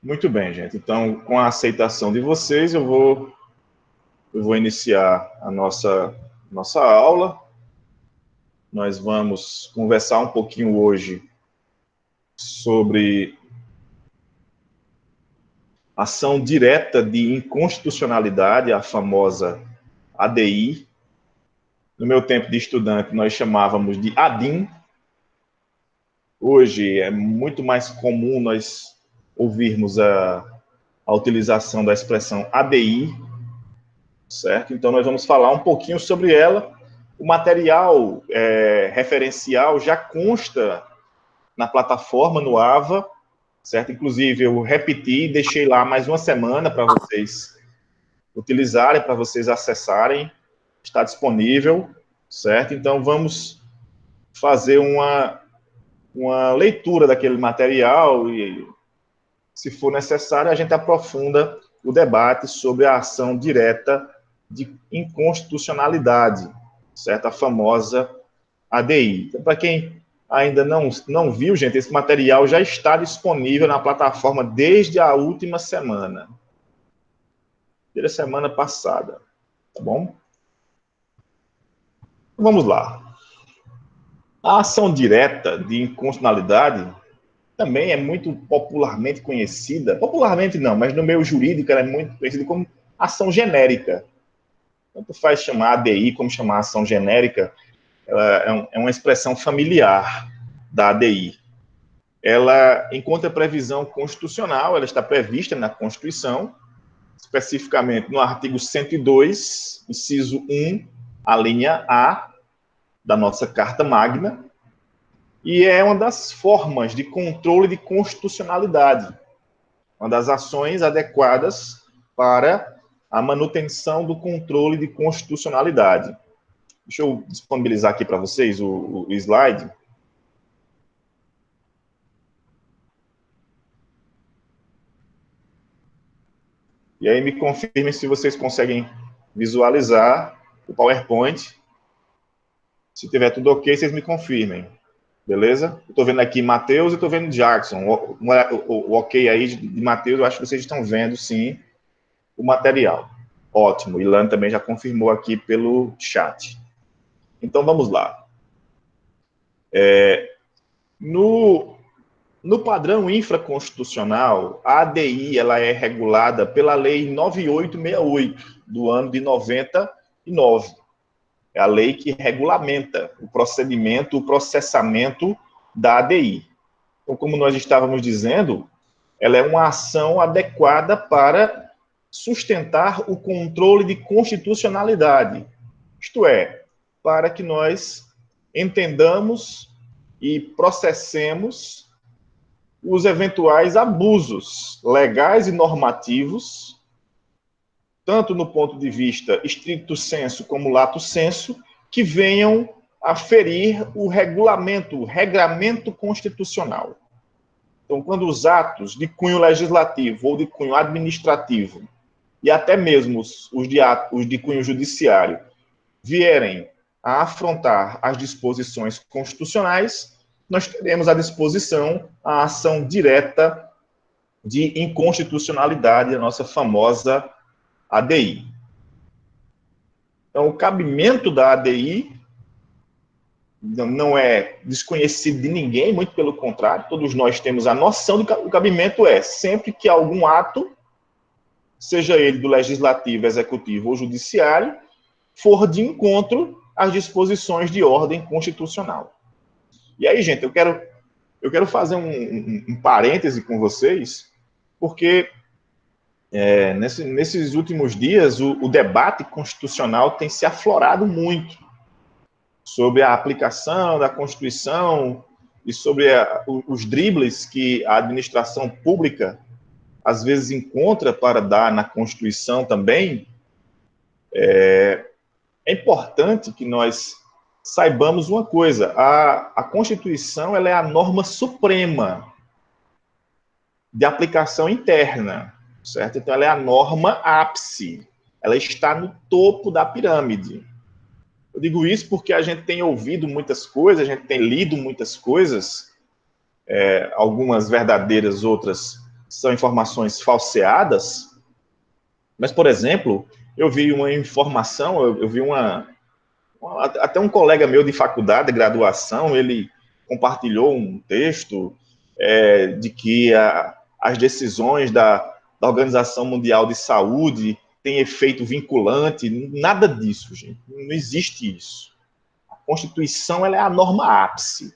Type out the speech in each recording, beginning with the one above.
Muito bem, gente. Então, com a aceitação de vocês, eu vou iniciar a nossa aula. Nós vamos conversar um pouquinho hoje sobre ação direta de inconstitucionalidade, a famosa ADI. No meu tempo de estudante, nós chamávamos de ADIM. Hoje é muito mais comum nós ouvirmos a utilização da expressão ADI, certo? Então, nós vamos falar um pouquinho sobre ela. O material referencial já consta na plataforma, no AVA, certo? Inclusive, eu repeti e deixei lá mais uma semana para vocês utilizarem, para vocês acessarem. Está disponível, certo? Então, vamos fazer uma leitura daquele material e, se for necessário, a gente aprofunda o debate sobre a ação direta de inconstitucionalidade, certo? A famosa ADI. Então, para quem ainda não viu, gente, esse material já está disponível na plataforma desde a última semana. Desde a semana passada, tá bom? Vamos lá. A ação direta de inconstitucionalidade também é muito popularmente conhecida, popularmente não, mas no meio jurídico ela é muito conhecida como ação genérica. Tanto faz chamar ADI como chamar ação genérica, ela é uma expressão familiar da ADI. Ela encontra previsão constitucional, ela está prevista na Constituição, especificamente no artigo 102, inciso 1, a linha A da nossa Carta Magna, e é uma das formas de controle de constitucionalidade, uma das ações adequadas para a manutenção do controle de constitucionalidade. Deixa eu disponibilizar aqui para vocês o slide. E aí me confirmem se vocês conseguem visualizar o PowerPoint. Se tiver tudo ok, vocês me confirmem. Beleza? Estou vendo aqui Matheus e estou vendo Jackson. O ok aí de Matheus, eu acho que vocês estão vendo, sim, o material. Ótimo. Ilan também já confirmou aqui pelo chat. Então, vamos lá. No padrão infraconstitucional, a ADI ela é regulada pela Lei 9868, do ano de 99. É a lei que regulamenta o procedimento, o processamento da ADI. Então, como nós estávamos dizendo, ela é uma ação adequada para sustentar o controle de constitucionalidade. Isto é, para que nós entendamos e processemos os eventuais abusos legais e normativos, tanto no ponto de vista stricto sensu como lato sensu, que venham a ferir o regulamento, o regramento constitucional. Então, quando os atos de cunho legislativo ou de cunho administrativo, e até mesmo os de cunho judiciário, vierem a afrontar as disposições constitucionais, nós teremos à disposição a ação direta de inconstitucionalidade, a nossa famosa ADI. Então, o cabimento da ADI não é desconhecido de ninguém, muito pelo contrário, todos nós temos a noção do que o cabimento é sempre que algum ato, seja ele do legislativo, executivo ou judiciário, for de encontro às disposições de ordem constitucional. E aí, gente, eu quero fazer um parêntese com vocês, porque nesses últimos dias o debate constitucional tem se aflorado muito sobre a aplicação da Constituição e sobre os dribles que a administração pública às vezes encontra para dar na Constituição também. É importante que nós saibamos uma coisa: a Constituição ela é a norma suprema de aplicação interna, certo? Então, ela é a norma ápice, ela está no topo da pirâmide. Eu digo isso porque a gente tem ouvido muitas coisas, a gente tem lido muitas coisas, algumas verdadeiras, outras são informações falseadas, mas, por exemplo, eu vi uma informação, eu vi até um colega meu de faculdade, de graduação, ele compartilhou um texto de que as decisões da Organização Mundial de Saúde têm efeito vinculante. Nada disso, gente. Não existe isso. A Constituição ela é a norma ápice.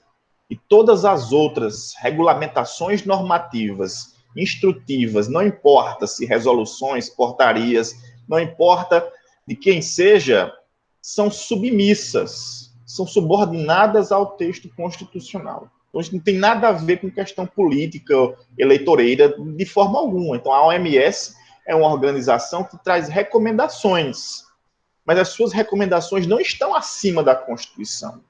E todas as outras regulamentações normativas, instrutivas, não importa se resoluções, portarias, não importa de quem seja, são submissas, são subordinadas ao texto constitucional. Então, isso não tem nada a ver com questão política, eleitoreira, de forma alguma. Então, a OMS é uma organização que traz recomendações, mas as suas recomendações não estão acima da Constituição.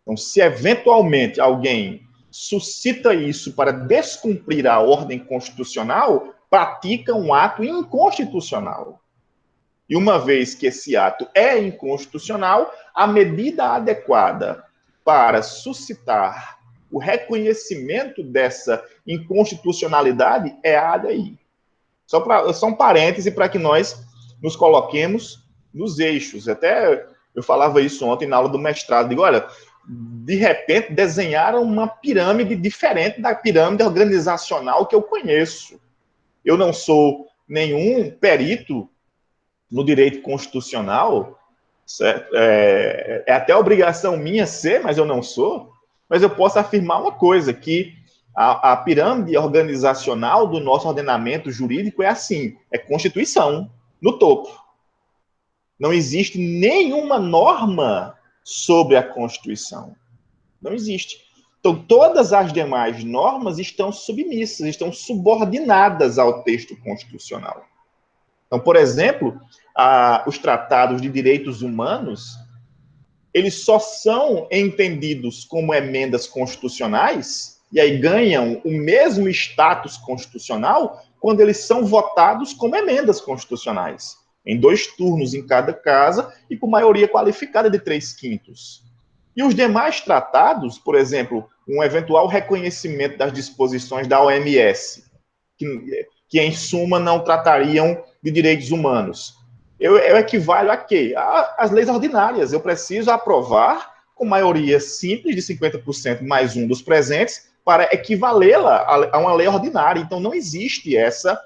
Então, se eventualmente alguém suscita isso para descumprir a ordem constitucional, pratica um ato inconstitucional. E uma vez que esse ato é inconstitucional, a medida adequada para suscitar o reconhecimento dessa inconstitucionalidade é a ADI. Só um parêntese para que nós nos coloquemos nos eixos. Até eu falava isso ontem na aula do mestrado. Digo, olha, de repente desenharam uma pirâmide diferente da pirâmide organizacional que eu conheço. Eu não sou nenhum perito no direito constitucional, certo? É até obrigação minha ser, mas eu não sou. Mas eu posso afirmar uma coisa, que a pirâmide organizacional do nosso ordenamento jurídico é assim, é Constituição, no topo. Não existe nenhuma norma sobre a Constituição. Não existe. Então, todas as demais normas estão submissas, estão subordinadas ao texto constitucional. Então, por exemplo, os tratados de direitos humanos, eles só são entendidos como emendas constitucionais, e aí ganham o mesmo status constitucional, quando eles são votados como emendas constitucionais, em 2 turnos em cada casa e com maioria qualificada de 3/5. E os demais tratados, por exemplo, um eventual reconhecimento das disposições da OMS, que em suma não tratariam de direitos humanos. Eu equivalho a quê? Às leis ordinárias. Eu preciso aprovar com maioria simples de 50% mais um dos presentes para equivalê-la a uma lei ordinária. Então, não existe essa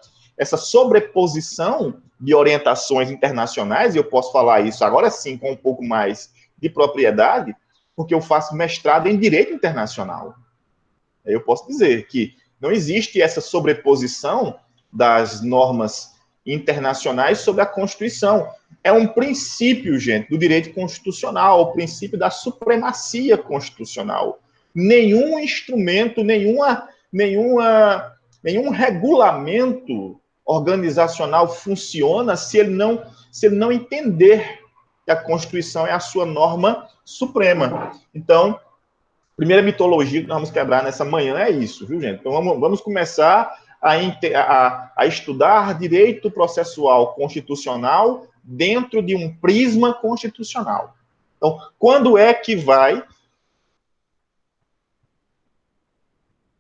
sobreposição de orientações internacionais, e eu posso falar isso agora sim com um pouco mais de propriedade, porque eu faço mestrado em Direito Internacional. Eu posso dizer que não existe essa sobreposição das normas internacionais sobre a Constituição. É um princípio, gente, do direito constitucional, o princípio da supremacia constitucional. Nenhum instrumento, nenhum regulamento organizacional funciona se ele não entender que a Constituição é a sua norma suprema. Então, primeira mitologia que nós vamos quebrar nessa manhã é isso, viu, gente? Então, vamos começar a estudar direito processual constitucional dentro de um prisma constitucional. Então, quando é que vai...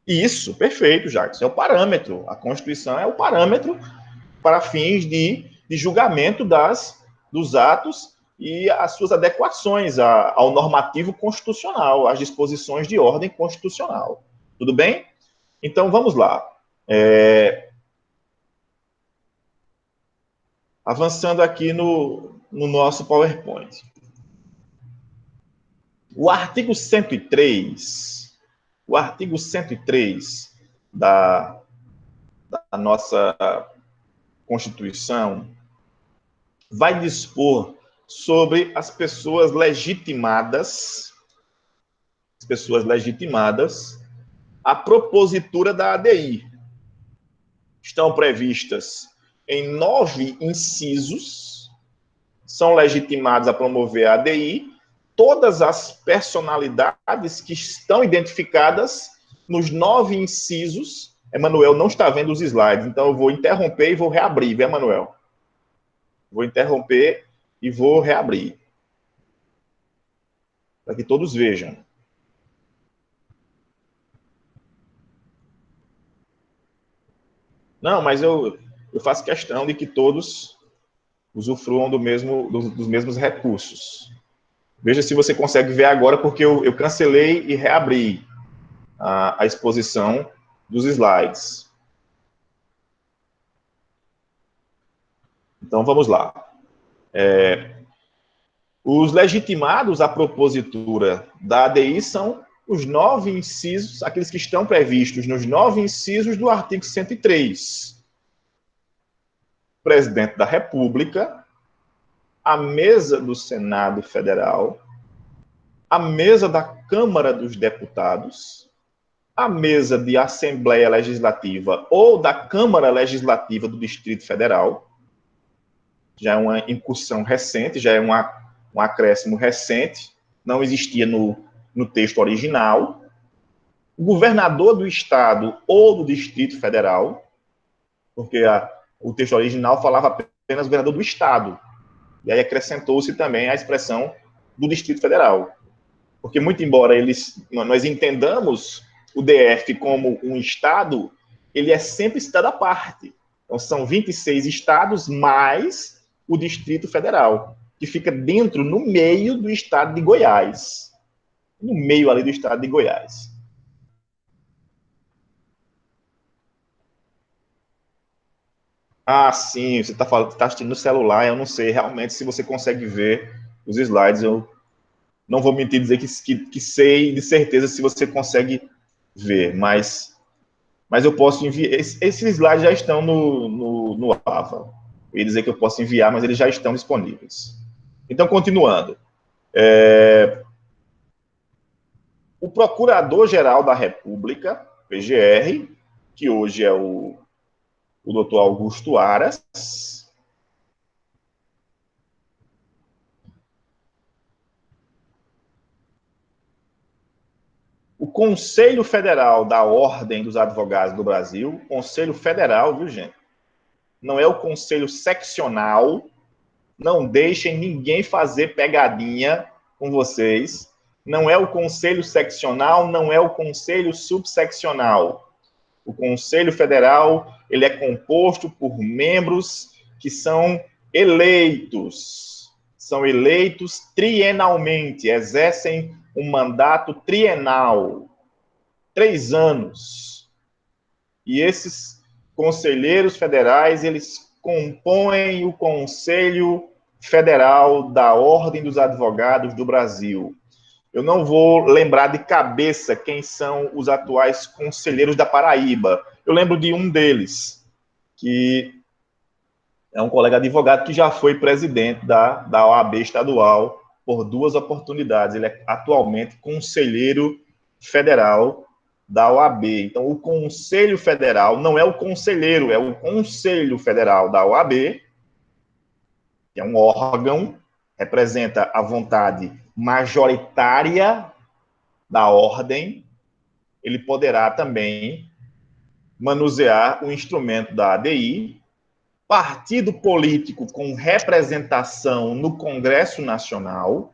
Isso, perfeito, Jacques. É o parâmetro. A Constituição é o parâmetro para fins de julgamento dos atos e as suas adequações ao normativo constitucional, às disposições de ordem constitucional. Tudo bem? Então, vamos lá. Avançando aqui no nosso PowerPoint. O artigo 103, da nossa Constituição vai dispor sobre as pessoas legitimadas à propositura da ADI. Estão previstas em 9 incisos, são legitimados a promover a ADI todas as personalidades que estão identificadas nos 9 incisos. Emanuel não está vendo os slides, então eu vou interromper e vou reabrir, viu, Emanuel? Vou interromper e vou reabrir, para que todos vejam. Não, mas eu faço questão de que todos usufruam dos mesmos recursos. Veja se você consegue ver agora, porque eu cancelei e reabri a exposição dos slides. Então, vamos lá. Os legitimados à propositura da ADI são os 9 incisos, aqueles que estão previstos nos 9 incisos do artigo 103. O presidente da República, a mesa do Senado Federal, a mesa da Câmara dos Deputados, a mesa de Assembleia Legislativa ou da Câmara Legislativa do Distrito Federal, já é uma incursão recente, já é um acréscimo recente, não existia no texto original. O governador do Estado ou do Distrito Federal, porque o texto original falava apenas governador do Estado, e aí acrescentou-se também a expressão do Distrito Federal. Porque, muito embora nós entendamos o DF como um Estado, ele é sempre Estado à parte. Então, são 26 estados mais o Distrito Federal, que fica dentro, no meio do Estado de Goiás. No meio ali do Estado de Goiás. Ah, sim, você está assistindo no celular, eu não sei realmente se você consegue ver os slides, eu não vou mentir dizer que sei de certeza se você consegue ver, mas eu posso enviar. Esses slides já estão no AVA. Eu ia dizer que eu posso enviar, mas eles já estão disponíveis. Então, continuando. O Procurador-Geral da República, PGR, que hoje é o doutor Augusto Aras, o Conselho Federal da Ordem dos Advogados do Brasil, Conselho Federal, viu, gente? Não é o Conselho Seccional, não deixem ninguém fazer pegadinha com vocês. Não é o Conselho Seccional, não é o Conselho Subseccional. O Conselho Federal, ele é composto por membros que são eleitos trienalmente, exercem um mandato trienal, 3 anos. E esses conselheiros federais, eles compõem o Conselho Federal da Ordem dos Advogados do Brasil. Eu não vou lembrar de cabeça quem são os atuais conselheiros da Paraíba. Eu lembro de um deles, que é um colega advogado que já foi presidente da OAB estadual por 2 oportunidades. Ele é atualmente conselheiro federal da OAB. Então, o Conselho Federal não é o conselheiro, é o Conselho Federal da OAB, que é um órgão, representa a vontade majoritária da ordem. Ele poderá também manusear o instrumento da ADI, partido político com representação no Congresso Nacional,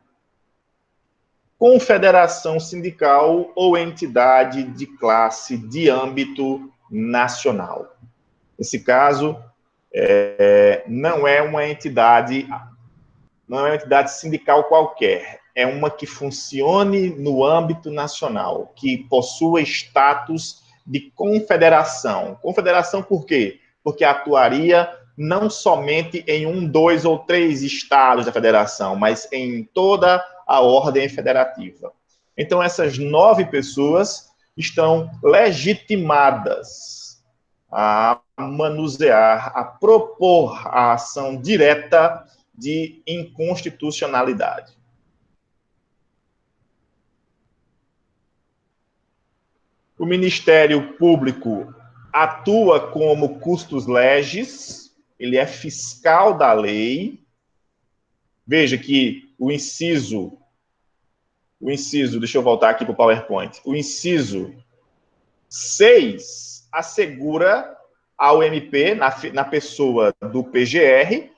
confederação sindical ou entidade de classe de âmbito nacional. Nesse caso, não é uma entidade sindical qualquer, é uma que funcione no âmbito nacional, que possua status de confederação. Confederação por quê? Porque atuaria não somente em 1, 2 ou 3 estados da federação, mas em toda a ordem federativa. Então, essas 9 pessoas estão legitimadas a manusear, a propor a ação direta de inconstitucionalidade. O Ministério Público atua como custos legis, ele é fiscal da lei. Veja que o inciso, deixa eu voltar aqui para o PowerPoint, o inciso 6 assegura ao MP, na pessoa do PGR,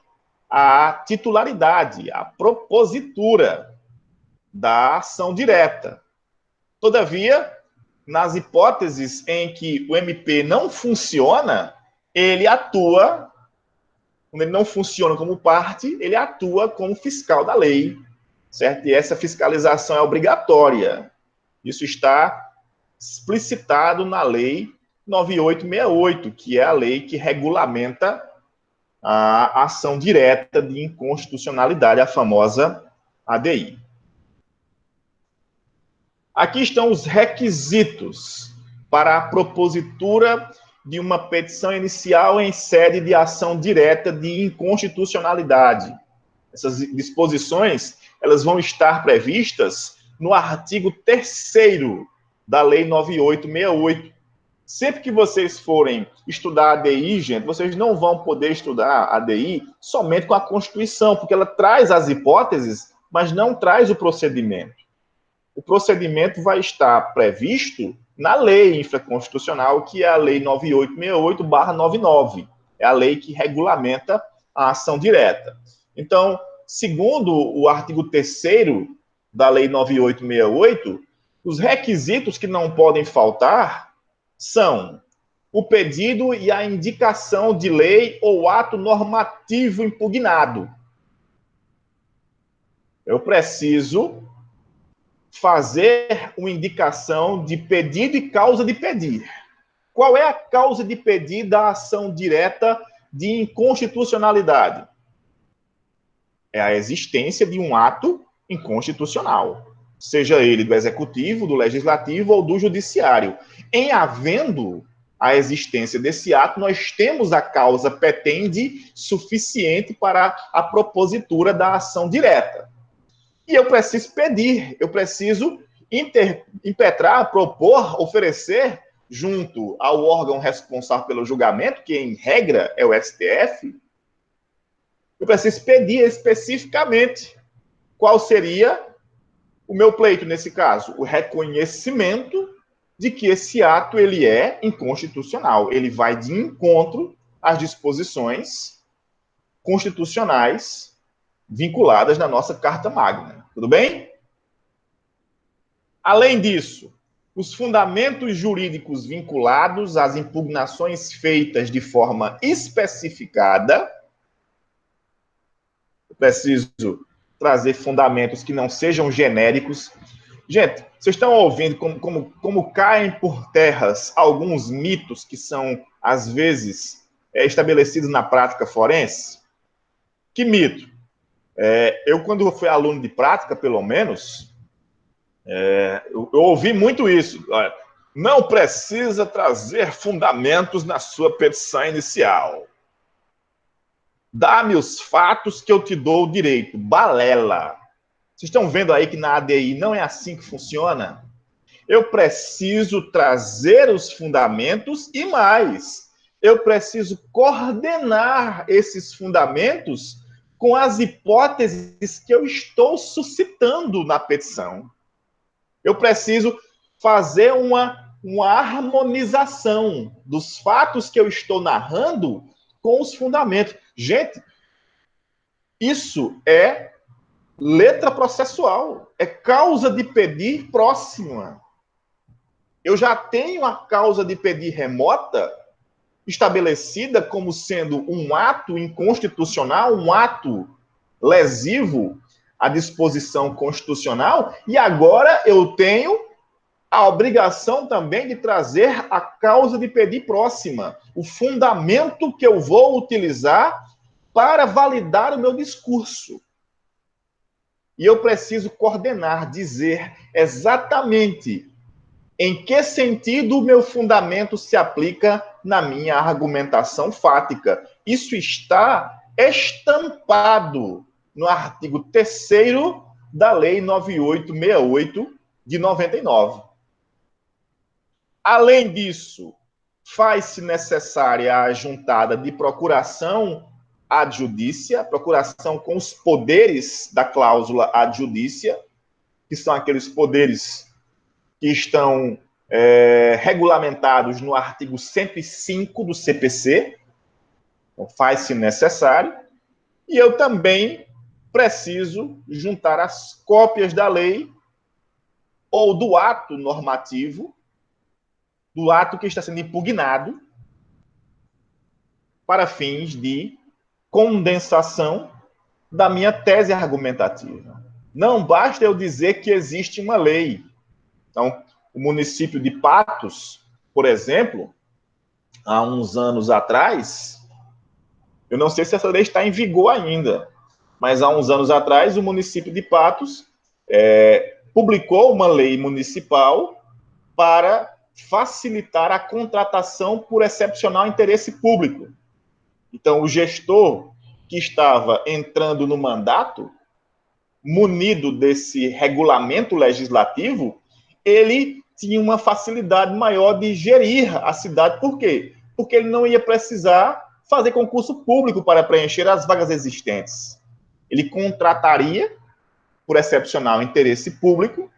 a titularidade, a propositura da ação direta. Todavia, nas hipóteses em que o MP não funciona, ele atua, quando ele não funciona como parte, ele atua como fiscal da lei, certo? E essa fiscalização é obrigatória. Isso está explicitado na Lei 9868, que é a lei que regulamenta a ação direta de inconstitucionalidade, a famosa ADI. Aqui estão os requisitos para a propositura de uma petição inicial em sede de ação direta de inconstitucionalidade. Essas disposições, elas vão estar previstas no artigo 3º da Lei 9868. Sempre que vocês forem estudar a ADI, gente, vocês não vão poder estudar a ADI somente com a Constituição, porque ela traz as hipóteses, mas não traz o procedimento. O procedimento vai estar previsto na lei infraconstitucional, que é a Lei 9868/99. É a lei que regulamenta a ação direta. Então, segundo o artigo 3º da Lei 9868, os requisitos que não podem faltar são o pedido e a indicação de lei ou ato normativo impugnado. Eu preciso fazer uma indicação de pedido e causa de pedir. Qual é a causa de pedir da ação direta de inconstitucionalidade? É a existência de um ato inconstitucional, seja ele do executivo, do legislativo ou do judiciário. Em havendo a existência desse ato, nós temos a causa petende suficiente para a propositura da ação direta. E eu preciso pedir, eu preciso impetrar, propor, oferecer, junto ao órgão responsável pelo julgamento, que em regra é o STF, eu preciso pedir especificamente qual seria o meu pleito nesse caso, o reconhecimento de que esse ato ele é inconstitucional, ele vai de encontro às disposições constitucionais vinculadas na nossa Carta Magna. Tudo bem? Além disso, os fundamentos jurídicos vinculados às impugnações feitas de forma especificada. Eu preciso trazer fundamentos que não sejam genéricos. Gente, vocês estão ouvindo como caem por terras alguns mitos que são, às vezes, estabelecidos na prática forense? Que mito? Eu, quando fui aluno de prática, pelo menos, eu ouvi muito isso. Olha, não precisa trazer fundamentos na sua petição inicial. Dá-me os fatos que eu te dou o direito. Balela. Vocês estão vendo aí que na ADI não é assim que funciona? Eu preciso trazer os fundamentos e mais. Eu preciso coordenar esses fundamentos com as hipóteses que eu estou suscitando na petição. Eu preciso fazer uma harmonização dos fatos que eu estou narrando com os fundamentos. Gente, isso é letra processual, é causa de pedir próxima. Eu já tenho a causa de pedir remota estabelecida como sendo um ato inconstitucional, um ato lesivo à disposição constitucional, e agora eu tenho a obrigação também de trazer a causa de pedir próxima, o fundamento que eu vou utilizar para validar o meu discurso. E eu preciso coordenar, dizer exatamente em que sentido o meu fundamento se aplica na minha argumentação fática. Isso está estampado no artigo 3º da Lei 9868 de 99. Além disso, faz-se necessária a juntada de procuração ad judícia, procuração com os poderes da cláusula ad judícia, que são aqueles poderes que estão regulamentados no artigo 105 do CPC, então faz-se necessário, e eu também preciso juntar as cópias da lei ou do ato normativo, do ato que está sendo impugnado, para fins de condensação da minha tese argumentativa. Não basta eu dizer que existe uma lei. Então, o município de Patos, por exemplo, há uns anos atrás, eu não sei se essa lei está em vigor ainda, mas há uns anos atrás, o município de Patos publicou uma lei municipal para facilitar a contratação por excepcional interesse público. Então, o gestor que estava entrando no mandato, munido desse regulamento legislativo, ele tinha uma facilidade maior de gerir a cidade. Por quê? Porque ele não ia precisar fazer concurso público para preencher as vagas existentes. Ele contrataria por excepcional interesse público,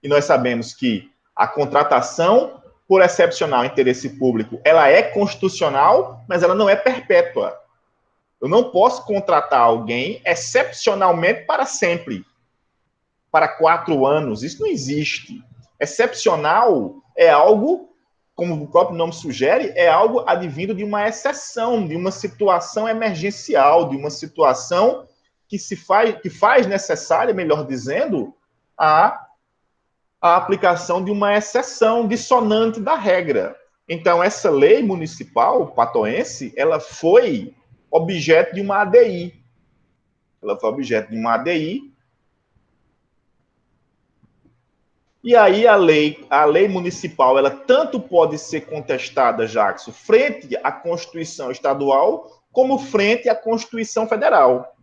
e nós sabemos que a contratação por excepcional interesse público, ela é constitucional, mas ela não é perpétua. Eu não posso contratar alguém excepcionalmente para sempre, para 4 anos. Isso não existe. Excepcional é algo, como o próprio nome sugere, é algo advindo de uma exceção, de uma situação emergencial, de uma situação que faz necessária, melhor dizendo, a aplicação de uma exceção dissonante da regra. Então, essa lei municipal patoense, ela foi objeto de uma ADI. Ela foi objeto de uma ADI. E aí a lei municipal, ela tanto pode ser contestada, Jackson, frente à Constituição Estadual, como frente à Constituição Federal.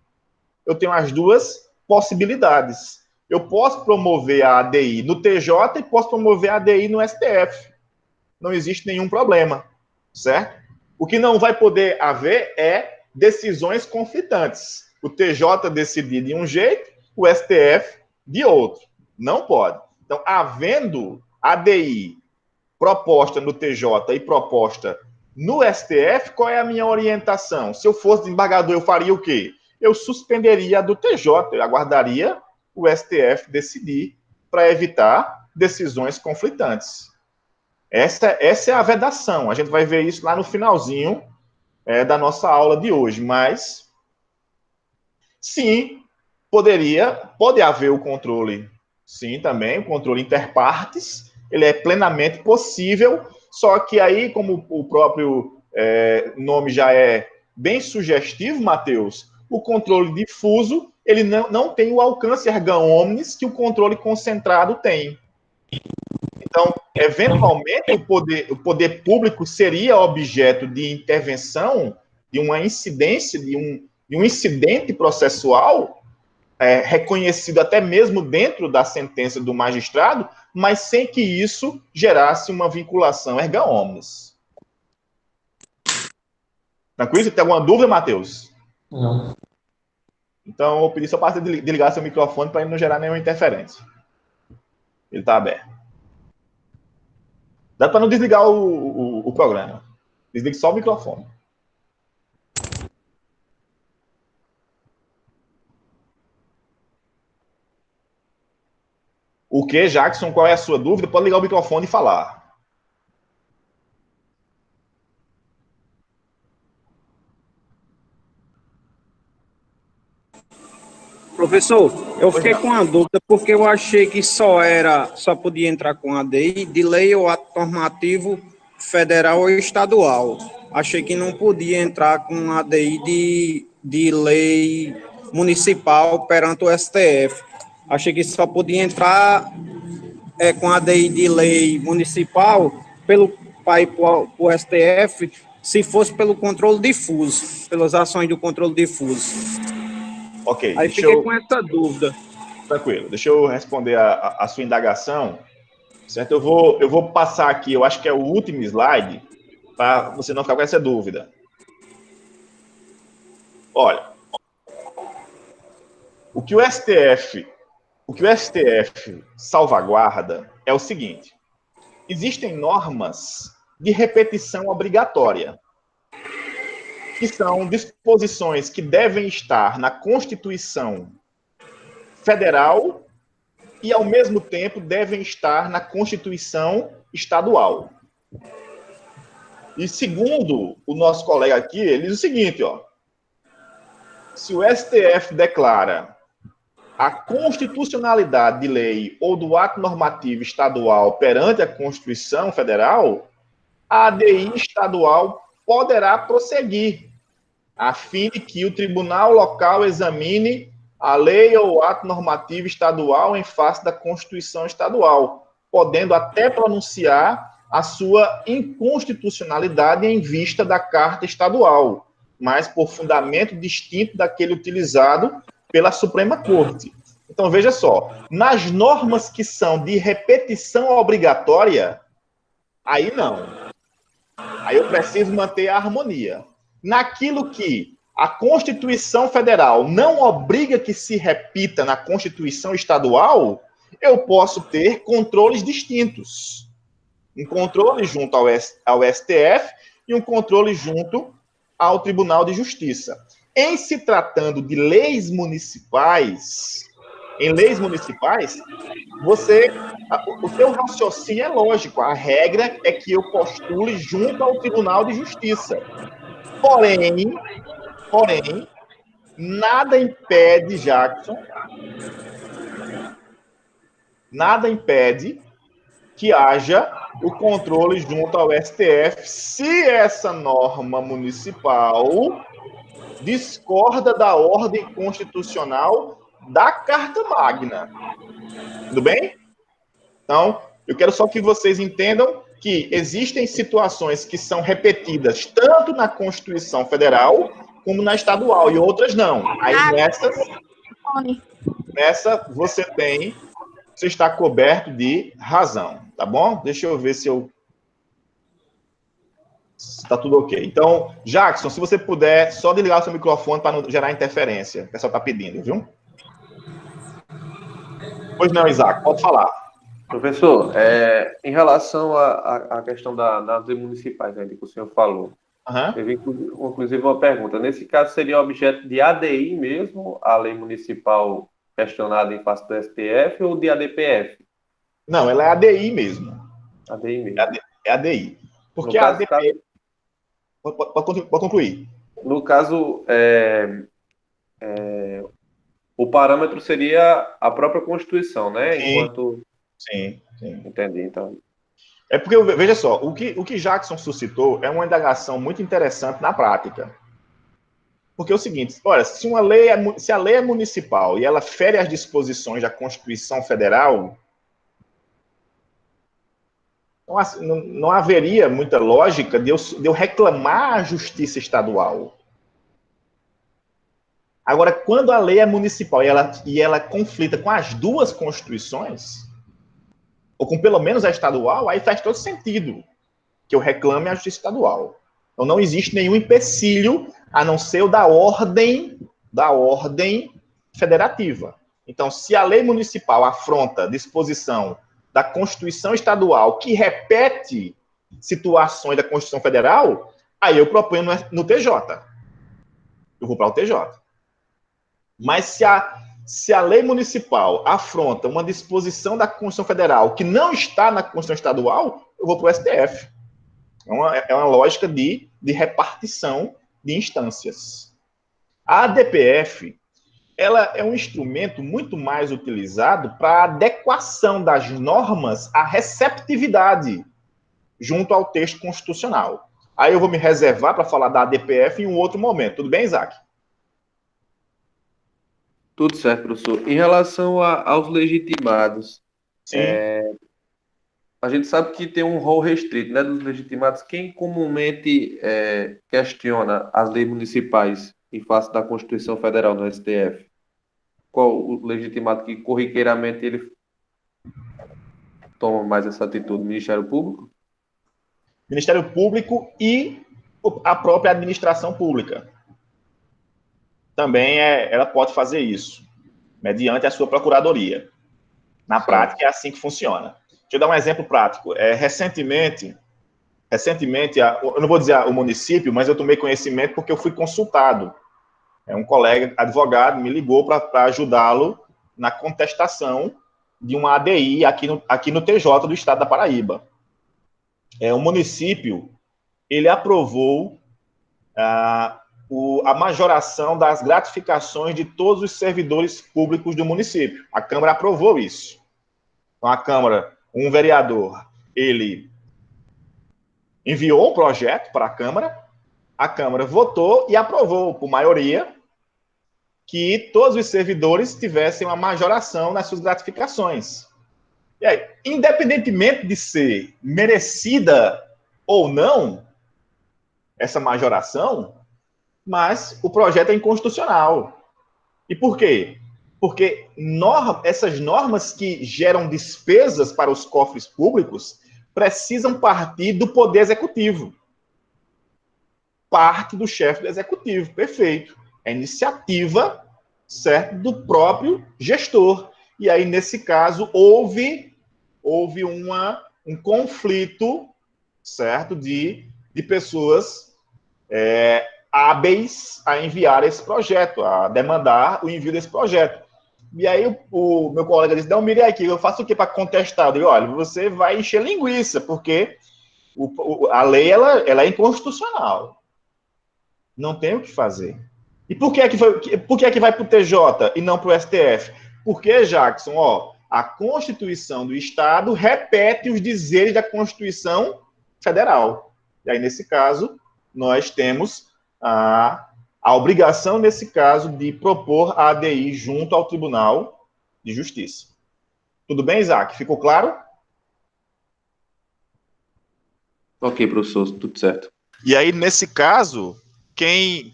Eu tenho as duas possibilidades. Eu posso promover a ADI no TJ e posso promover a ADI no STF. Não existe nenhum problema, certo? O que não vai poder haver é decisões conflitantes. O TJ decidir de um jeito, o STF de outro. Não pode. Então, havendo ADI proposta no TJ e proposta no STF, qual é a minha orientação? Se eu fosse desembargador, eu faria o quê? Eu suspenderia a do TJ, eu aguardaria o STF decidir para evitar decisões conflitantes. Essa é a vedação. A gente vai ver isso lá no finalzinho da nossa aula de hoje. Mas, sim, pode haver o controle, sim, também, o controle interpartes, ele é plenamente possível, só que aí, como o próprio nome já é bem sugestivo, Matheus, o controle difuso, ele não tem o alcance erga omnes que o controle concentrado tem. Então, eventualmente, o poder público seria objeto de intervenção, de uma incidência, de um incidente processual, reconhecido até mesmo dentro da sentença do magistrado, mas sem que isso gerasse uma vinculação erga omnes. Tranquilo? Você tem alguma dúvida, Matheus? Não. Então, eu vou pedir só para você desligar seu microfone para ele não gerar nenhuma interferência. Ele está aberto. Dá para não desligar o programa. Desligue só o microfone. O que, Jackson? Qual é a sua dúvida? Pode ligar o microfone e falar. Professor, eu fiquei com uma dúvida porque eu achei que só podia entrar com ADI de lei ou ato normativo federal ou estadual. Achei que não podia entrar com ADI de lei municipal perante o STF. Achei que só podia entrar com ADI de lei municipal para ir para o STF se fosse pelo controle difuso, pelas ações do controle difuso. Ok. Aí fiquei com essa dúvida. Tranquilo. Deixa eu responder a sua indagação. Certo? Eu vou passar aqui, eu acho que é o último slide, para você não ficar com essa dúvida. Olha, o que o STF salvaguarda é o seguinte: existem normas de repetição obrigatória, que são disposições que devem estar na Constituição Federal e, ao mesmo tempo, devem estar na Constituição Estadual. E segundo o nosso colega aqui, ele diz o seguinte, ó. Se o STF declara a constitucionalidade de lei ou do ato normativo estadual perante a Constituição Federal, a ADI estadual poderá prosseguir, a fim de que o tribunal local examine a lei ou ato normativo estadual em face da Constituição estadual, podendo até pronunciar a sua inconstitucionalidade em vista da Carta Estadual, mas por fundamento distinto daquele utilizado pela Suprema Corte. Então, veja só, nas normas que são de repetição obrigatória, aí não. Aí eu preciso manter a harmonia. Naquilo que a Constituição Federal não obriga que se repita na Constituição Estadual, eu posso ter controles distintos. Um controle junto ao STF e um controle junto ao Tribunal de Justiça. Em se tratando de leis municipais, em leis municipais, o seu raciocínio é lógico. A regra é que eu postule junto ao Tribunal de Justiça. Porém, nada impede, Jackson, nada impede que haja o controle junto ao STF se essa norma municipal discorda da ordem constitucional da Carta Magna. Tudo bem? Então, eu quero só que vocês entendam que existem situações que são repetidas tanto na Constituição Federal como na estadual, e outras não. Aí nessa você está coberto de razão, tá bom? Deixa eu ver se está tudo ok. Então, Jackson, se você puder, só desligar o seu microfone para não gerar interferência. O pessoal está pedindo, viu? Pois não, Isaac, pode falar. Professor, em relação à questão das leis municipais, né, que o senhor falou, teve inclusive uma pergunta. Nesse caso, seria objeto de ADI mesmo, a lei municipal questionada em face do STF, ou de ADPF? Não, ela é ADI mesmo. ADI mesmo. É ADI. Porque a ADI... Pode concluir. No caso, o parâmetro seria a própria Constituição, né? Sim. Sim. Entendi, então. É porque, veja só, o que Jackson suscitou é uma indagação muito interessante na prática. Porque é o seguinte, olha, se a lei é municipal e ela fere as disposições da Constituição Federal, não haveria muita lógica de eu reclamar a justiça estadual. Agora, quando a lei é municipal e ela conflita com as duas constituições, ou com pelo menos a estadual, aí faz todo sentido que eu reclame a justiça estadual. Então, não existe nenhum empecilho a não ser o da ordem federativa. Então, se a lei municipal afronta a disposição da Constituição Estadual que repete situações da Constituição Federal, aí eu proponho no TJ. Eu vou para o TJ. Mas se a lei municipal afronta uma disposição da Constituição Federal que não está na Constituição Estadual, eu vou para o STF. É uma lógica de repartição de instâncias. A ADPF, ela é um instrumento muito mais utilizado para adequação das normas à receptividade junto ao texto constitucional. Aí eu vou me reservar para falar da ADPF em um outro momento. Tudo bem, Isaac? Tudo certo, professor. Em relação aos legitimados, a gente sabe que tem um rol restrito, né, dos legitimados. Quem comumente questiona as leis municipais em face da Constituição Federal no STF? Qual o legitimado que corriqueiramente ele toma mais essa atitude? Ministério Público? Ministério Público e a própria administração pública. Também ela pode fazer isso, mediante a sua procuradoria. Na prática, é assim que funciona. Deixa eu dar um exemplo prático. Recentemente, eu não vou dizer o município, mas eu tomei conhecimento porque eu fui consultado. Um colega advogado me ligou para ajudá-lo na contestação de uma ADI aqui no TJ do Estado da Paraíba. Um município ele aprovou a majoração das gratificações de todos os servidores públicos do município. A Câmara aprovou isso. Então, a Câmara, um vereador, ele enviou um projeto para a Câmara votou e aprovou, por maioria, que todos os servidores tivessem uma majoração nas suas gratificações. E aí, independentemente de ser merecida ou não essa majoração, mas o projeto é inconstitucional. E por quê? Porque essas normas que geram despesas para os cofres públicos precisam partir do Poder Executivo. Parte do chefe do Executivo, perfeito. É iniciativa, certo, do próprio gestor. E aí, nesse caso, houve um conflito, certo, de pessoas hábeis a enviar esse projeto, a demandar o envio desse projeto. E aí o meu colega disse, não, mire aqui, eu faço o quê para contestar? Eu digo, olha, você vai encher linguiça, porque a lei ela é inconstitucional. Não tem o que fazer. E por que é que vai para o TJ e não para o STF? Porque, Jackson, a Constituição do Estado repete os dizeres da Constituição Federal. E aí, nesse caso, nós temos a obrigação, nesse caso, de propor a ADI junto ao Tribunal de Justiça. Tudo bem, Isaac? Ficou claro? Ok, professor, tudo certo. E aí, nesse caso, quem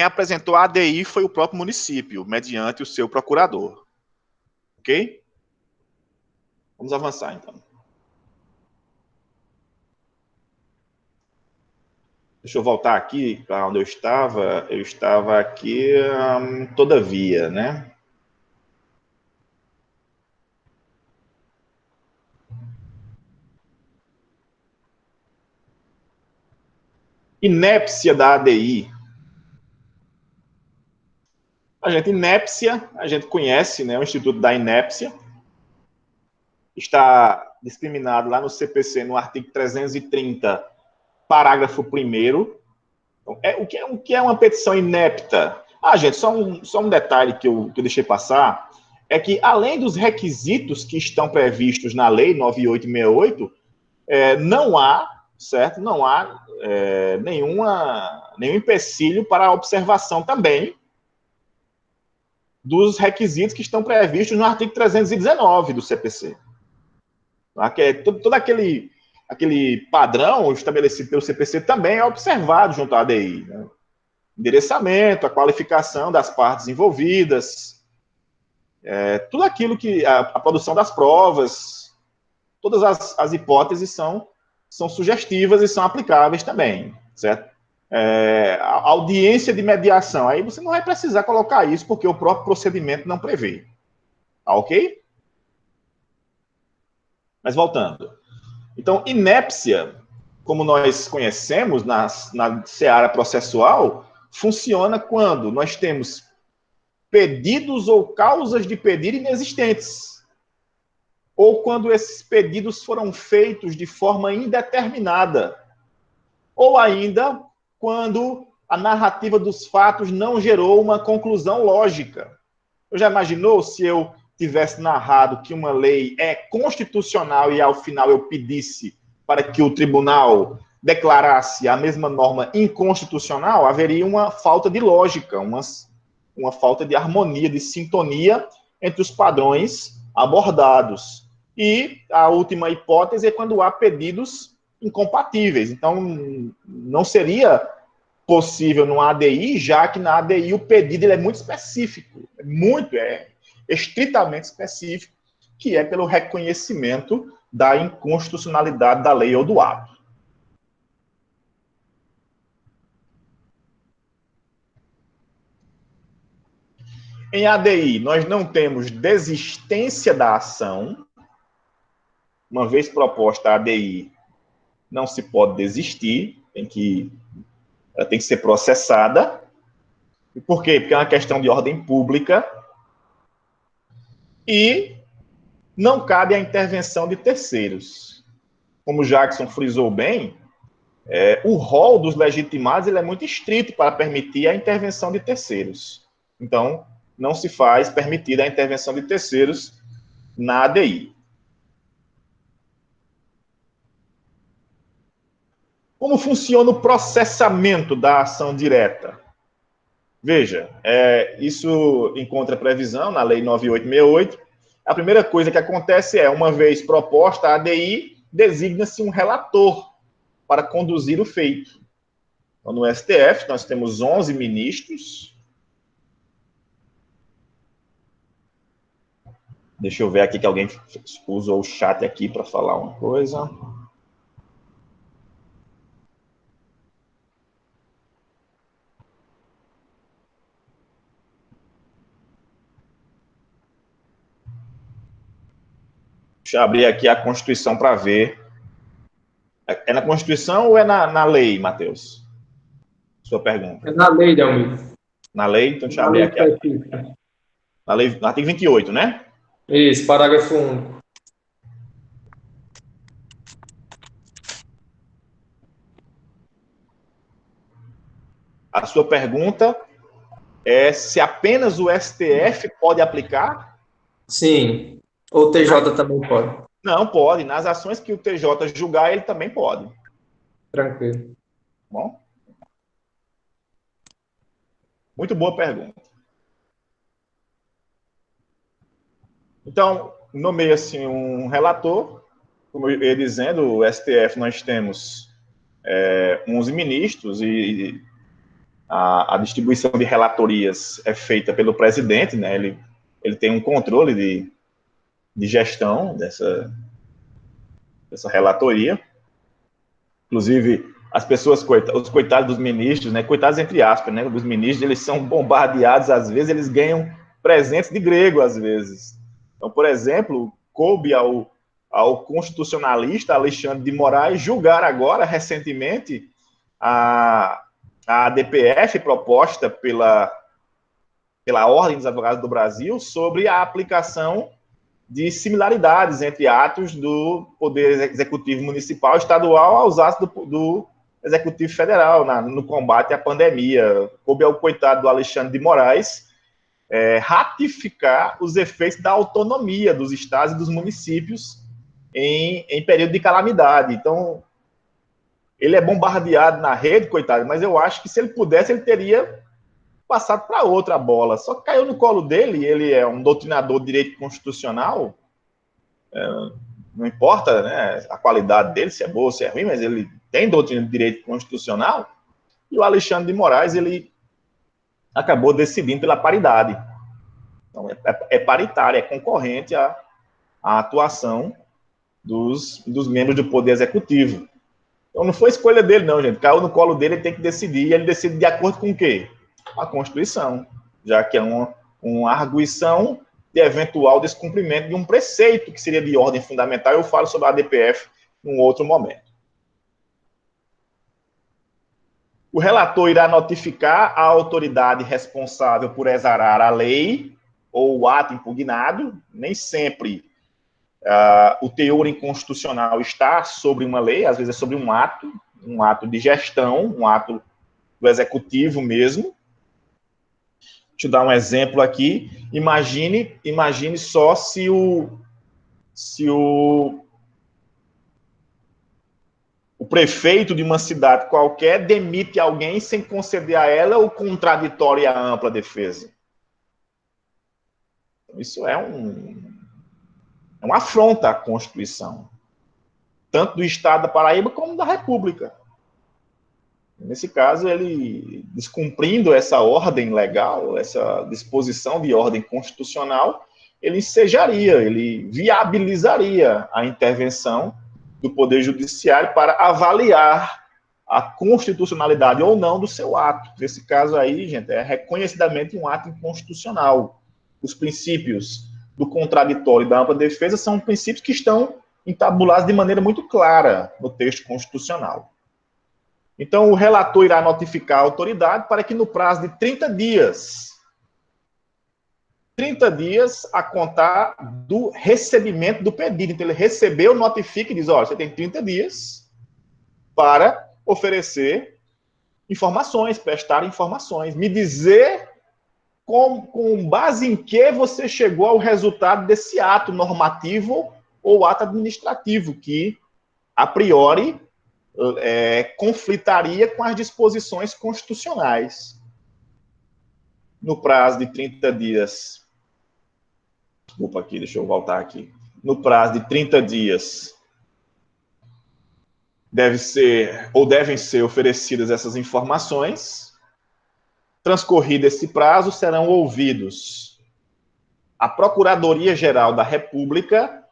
apresentou a ADI foi o próprio município, mediante o seu procurador. Ok? Vamos avançar, então. Deixa eu voltar aqui para onde eu estava. Eu estava aqui, todavia, né? Inépcia da ADI. Inépcia, a gente conhece, né? O Instituto da Inépcia. Está discriminado lá no CPC, no artigo 330, parágrafo 1º. Então, o que é uma petição inepta? Gente, só um detalhe que eu deixei passar, é que, além dos requisitos que estão previstos na Lei 9868, não há, certo? Não há nenhum empecilho para a observação também dos requisitos que estão previstos no artigo 319 do CPC. Tá? Que é todo aquele padrão estabelecido pelo CPC também é observado junto à ADI. Né? Endereçamento, a qualificação das partes envolvidas, tudo aquilo que... A produção das provas, todas as hipóteses são sugestivas e são aplicáveis também, certo? A audiência de mediação, aí você não vai precisar colocar isso, porque o próprio procedimento não prevê. Tá ok? Mas voltando. Então, inépcia, como nós conhecemos na seara processual, funciona quando nós temos pedidos ou causas de pedido inexistentes, ou quando esses pedidos foram feitos de forma indeterminada, ou ainda quando a narrativa dos fatos não gerou uma conclusão lógica. Eu já imaginou se eu tivesse narrado que uma lei é constitucional e, ao final, eu pedisse para que o tribunal declarasse a mesma norma inconstitucional? Haveria uma falta de lógica, uma falta de harmonia, de sintonia entre os padrões abordados. E a última hipótese é quando há pedidos incompatíveis. Então, não seria possível no ADI, já que na ADI o pedido ele é muito específico, é estritamente específico, que é pelo reconhecimento da inconstitucionalidade da lei ou do ato. Em ADI, nós não temos desistência da ação. Uma vez proposta a ADI, não se pode desistir, ela tem que ser processada. E por quê? Porque é uma questão de ordem pública e não cabe a intervenção de terceiros. como o Jackson frisou bem, o rol dos legitimados ele é muito estrito para permitir a intervenção de terceiros. Então, não se faz permitida a intervenção de terceiros na ADI. Como funciona o processamento da ação direta? Veja, isso encontra previsão na Lei 9868. A primeira coisa que acontece é, uma vez proposta a ADI, designa-se um relator para conduzir o feito. Então, no STF, nós temos 11 ministros. Deixa eu ver aqui que alguém usou o chat aqui para falar uma coisa. Deixa eu abrir aqui a Constituição para ver. É na Constituição ou é na lei, Matheus? Sua pergunta. É na lei, Delmir. Na lei? Então deixa eu abrir aqui. Na lei, artigo 28, né? Isso, parágrafo único. A sua pergunta é se apenas o STF pode aplicar? Sim. Ou o TJ também pode. Não, pode. Nas ações que o TJ julgar, ele também pode. Tranquilo. Bom? Muito boa pergunta. Então, nomeia-se um relator. Como eu ia dizendo, o STF nós temos 11 ministros e a distribuição de relatorias é feita pelo presidente, né? Ele tem um controle de gestão dessa relatoria. Inclusive, as pessoas, os coitados dos ministros, né? Coitados entre aspas, né? Os ministros, eles são bombardeados, às vezes eles ganham presentes de grego, às vezes. Então, por exemplo, coube ao constitucionalista Alexandre de Moraes julgar agora, recentemente, a ADPF proposta pela Ordem dos Advogados do Brasil sobre a aplicação de similaridades entre atos do Poder Executivo Municipal e Estadual aos atos do Executivo Federal no combate à pandemia. Coube ao coitado do Alexandre de Moraes ratificar os efeitos da autonomia dos estados e dos municípios em período de calamidade. Então, ele é bombardeado na rede, coitado, mas eu acho que se ele pudesse, ele teria passado para outra bola. Só que caiu no colo dele, ele é um doutrinador de direito constitucional, não importa, né, a qualidade dele, se é boa ou se é ruim, mas ele tem doutrina de direito constitucional, e o Alexandre de Moraes, ele acabou decidindo pela paridade. Então, é paritária, é concorrente à atuação dos membros do Poder Executivo. Então, não foi escolha dele, não, gente. Caiu no colo dele, ele tem que decidir. E ele decide de acordo com o quê? A Constituição, já que é uma arguição de eventual descumprimento de um preceito que seria de ordem fundamental. Eu falo sobre a ADPF num outro momento. O relator irá notificar a autoridade responsável por exarar a lei ou o ato impugnado. Nem sempre o teor inconstitucional está sobre uma lei, às vezes é sobre um ato de gestão, um ato do executivo mesmo. Deixa eu dar um exemplo aqui. Imagine só se o prefeito de uma cidade qualquer demite alguém sem conceder a ela o contraditório e a ampla defesa. Isso é uma afronta à Constituição, tanto do Estado da Paraíba como da República. Nesse caso, ele, descumprindo essa ordem legal, essa disposição de ordem constitucional, ele ensejaria, ele viabilizaria a intervenção do Poder Judiciário para avaliar a constitucionalidade ou não do seu ato. Nesse caso aí, gente, é reconhecidamente um ato inconstitucional. Os princípios do contraditório e da ampla defesa são princípios que estão entabulados de maneira muito clara no texto constitucional. Então, o relator irá notificar a autoridade para que, no prazo de 30 dias, 30 dias a contar do recebimento do pedido. Então, ele recebeu, notifica e diz, olha, você tem 30 dias para oferecer informações, prestar informações, me dizer com base em que você chegou ao resultado desse ato normativo ou ato administrativo, que, a priori, conflitaria com as disposições constitucionais. No prazo de 30 dias... Desculpa aqui, deixa eu voltar aqui. No prazo de 30 dias, devem ser oferecidas essas informações. Transcorrido esse prazo, serão ouvidos a Procuradoria-Geral da República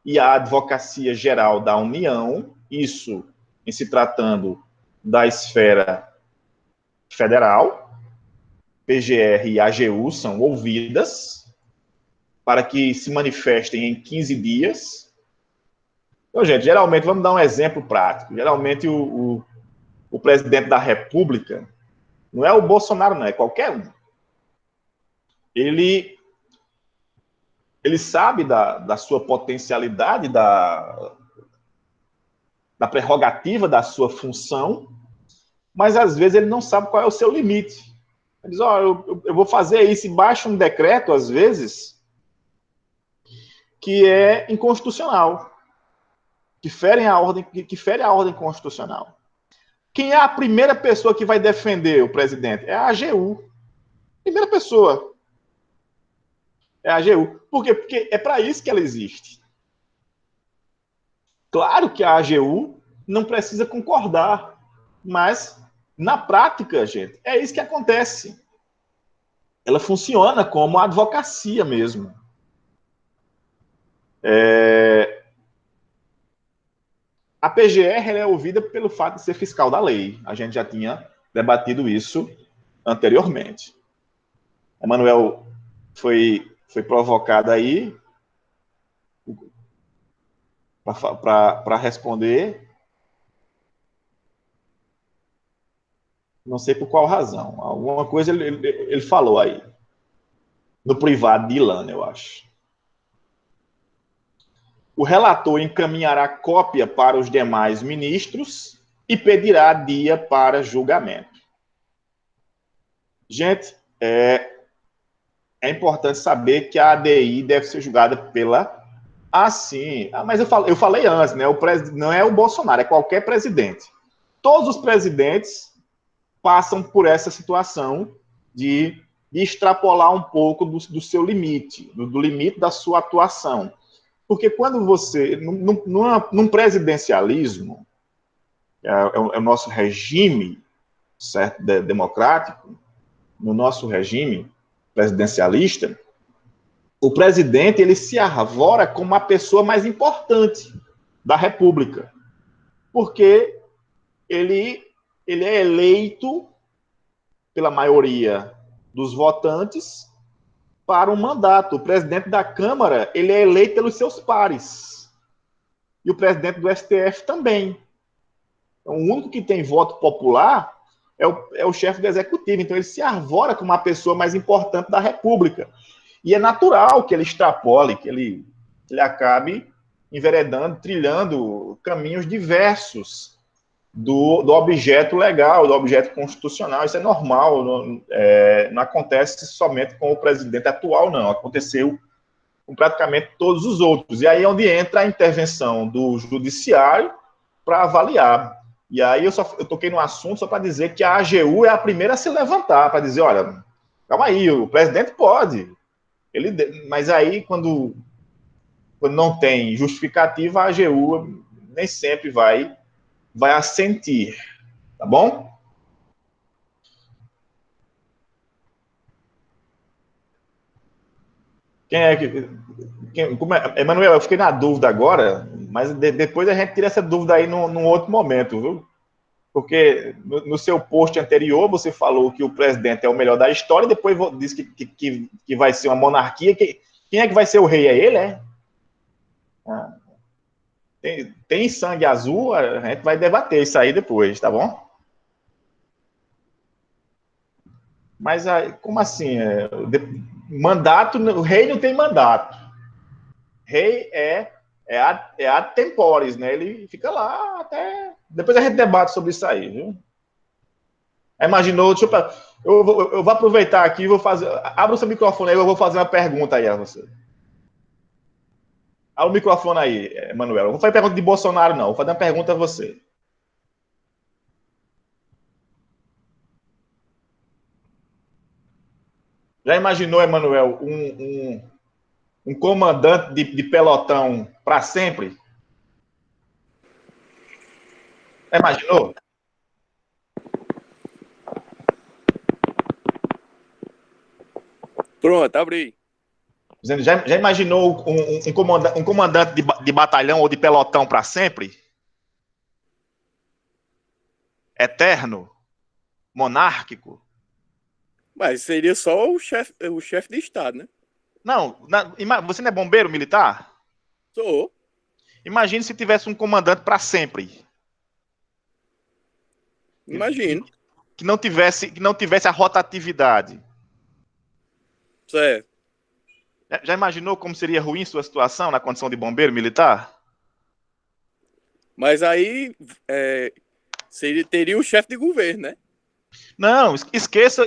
e a Advocacia-Geral da União, isso em se tratando da esfera federal, PGR e AGU são ouvidas, para que se manifestem em 15 dias. Então, gente, geralmente, vamos dar um exemplo prático. Geralmente, o presidente da República, não é o Bolsonaro, não, é qualquer um. Ele sabe da sua potencialidade, da prerrogativa da sua função, mas, às vezes, ele não sabe qual é o seu limite. Ele diz, eu vou fazer isso, e baixa um decreto, às vezes, que é inconstitucional, que fere a ordem constitucional. Quem é a primeira pessoa que vai defender o presidente? É a AGU. Primeira pessoa. É a AGU. Por quê? Porque é para isso que ela existe. Claro que a AGU não precisa concordar, mas, na prática, gente, é isso que acontece. Ela funciona como a advocacia mesmo. A PGR ela é ouvida pelo fato de ser fiscal da lei. A gente já tinha debatido isso anteriormente. Emanuel foi provocado aí para responder. Não sei por qual razão. Alguma coisa ele falou aí. No privado de Ilana, eu acho. O relator encaminhará cópia para os demais ministros e pedirá dia para julgamento. Gente, é importante saber que a ADI deve ser julgada pela... sim. Mas eu falei antes, né? Não é o Bolsonaro, é qualquer presidente. Todos os presidentes passam por essa situação de extrapolar um pouco do seu limite, do limite da sua atuação. Porque quando você, num presidencialismo, é o nosso regime, certo, democrático, no nosso regime presidencialista, o presidente ele se arvora como a pessoa mais importante da República, porque ele é eleito pela maioria dos votantes para um mandato. O presidente da Câmara, ele é eleito pelos seus pares. E o presidente do STF também. Então, o único que tem voto popular é o chefe do executivo. Então, ele se arvora como a pessoa mais importante da República. E é natural que ele extrapole, que ele acabe enveredando, trilhando caminhos diversos do objeto legal, do objeto constitucional. Isso é normal, não acontece somente com o presidente atual, não. Aconteceu com praticamente todos os outros. E aí é onde entra a intervenção do judiciário para avaliar. E aí eu toquei no assunto só para dizer que a AGU é a primeira a se levantar, para dizer, olha, calma aí, o presidente pode. Mas aí, quando não tem justificativa, a AGU nem sempre vai assentir, tá bom? Quem é que... Emanuel, eu fiquei na dúvida agora, mas depois a gente tira essa dúvida aí num outro momento, viu? Porque no seu post anterior você falou que o presidente é o melhor da história e depois disse que vai ser uma monarquia. Quem é que vai ser o rei? É ele, é? Tem sangue azul? A gente vai debater isso aí depois, tá bom? Mas como assim? Mandato, o rei não tem mandato. Rei é ad temporis, né? Ele fica lá até... Depois a gente debate sobre isso aí, viu? Imaginou, eu vou aproveitar aqui e vou fazer... Abra o seu microfone aí, eu vou fazer uma pergunta aí a você. Abra o microfone aí, Manuel. Eu vou fazer pergunta de Bolsonaro, não. Vou fazer uma pergunta a você. Já imaginou, Emanuel, um comandante de pelotão para sempre? Imaginou? Pronto, abri. Já imaginou um comandante de batalhão ou de pelotão para sempre? Eterno? Monárquico? Mas seria só o chefe de Estado, né? Não, você não é bombeiro militar? Sou. Imagine se tivesse um comandante para sempre. Imagino. Que não tivesse a rotatividade. Certo. Já imaginou como seria ruim sua situação na condição de bombeiro militar? Mas aí teria o chefe de governo, né? Não, esqueça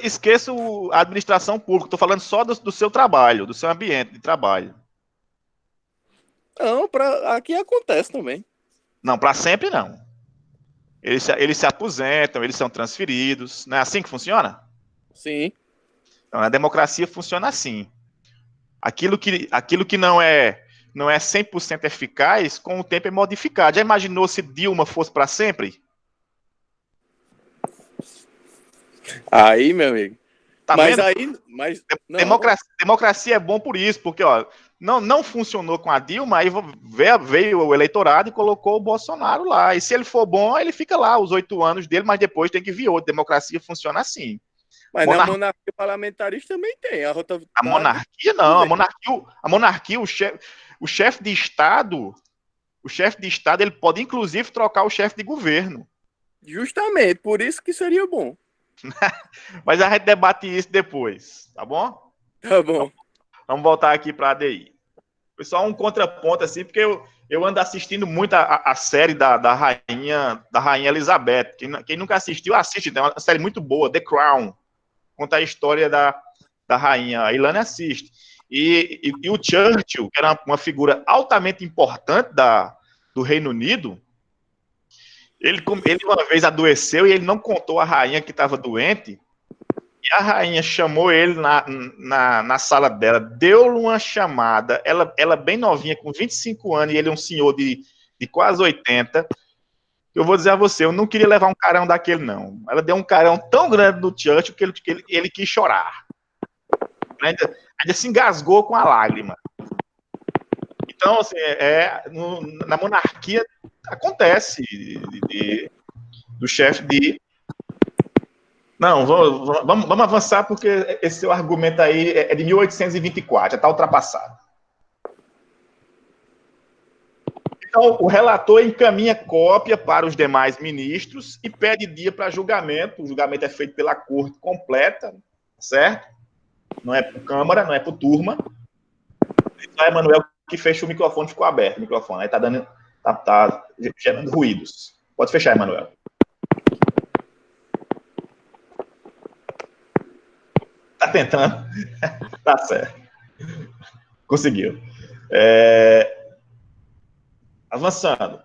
a administração pública. Estou falando só do seu trabalho, do seu ambiente de trabalho. Não, aqui acontece também. Não, para sempre não. Eles se aposentam, eles são transferidos. Não é assim que funciona? Sim. Então, a democracia funciona assim. Aquilo que não é 100% eficaz, com o tempo é modificado. Já imaginou se Dilma fosse para sempre? Aí, meu amigo. Tá mas vendo? aí. Mas, democracia é bom por isso, porque ó, não funcionou com a Dilma, aí veio o eleitorado e colocou o Bolsonaro lá. E se ele for bom, ele fica lá os 8 anos dele, mas depois tem que vir outro. Democracia funciona assim. Mas na monarquia parlamentarista também tem. A monarquia não. A monarquia, o chefe de Estado, ele pode inclusive trocar o chefe de governo. Justamente, por isso que seria bom. Mas a gente debate isso depois, tá bom? Tá bom. Vamos voltar aqui para a ADI. Foi só um contraponto, assim, porque eu ando assistindo muito a série da Rainha Elizabeth. Quem nunca assistiu, assiste. É uma série muito boa, The Crown. Conta a história da rainha. A Ilana assiste. E o Churchill, que era uma figura altamente importante do Reino Unido, ele uma vez adoeceu e ele não contou à rainha que estava doente. E a rainha chamou ele na sala dela, deu-lhe uma chamada, ela bem novinha, com 25 anos, e ele é um senhor de quase 80. Eu vou dizer a você, eu não queria levar um carão daquele, não. Ela deu um carão tão grande no Churchill que ele quis chorar. Ainda se engasgou com a lágrima. Então, assim, na monarquia acontece do chefe de... Não, vamos avançar, porque esse seu argumento aí é de 1824, já está ultrapassado. Então, o relator encaminha cópia para os demais ministros e pede dia para julgamento. O julgamento é feito pela corte completa, certo? Não é por Câmara, não é por turma. Só é Manuel que fecha o microfone, ficou aberto o microfone. Aí tá gerando ruídos. Pode fechar, Emanuel. Tá tentando. Tá certo. Conseguiu. Avançando.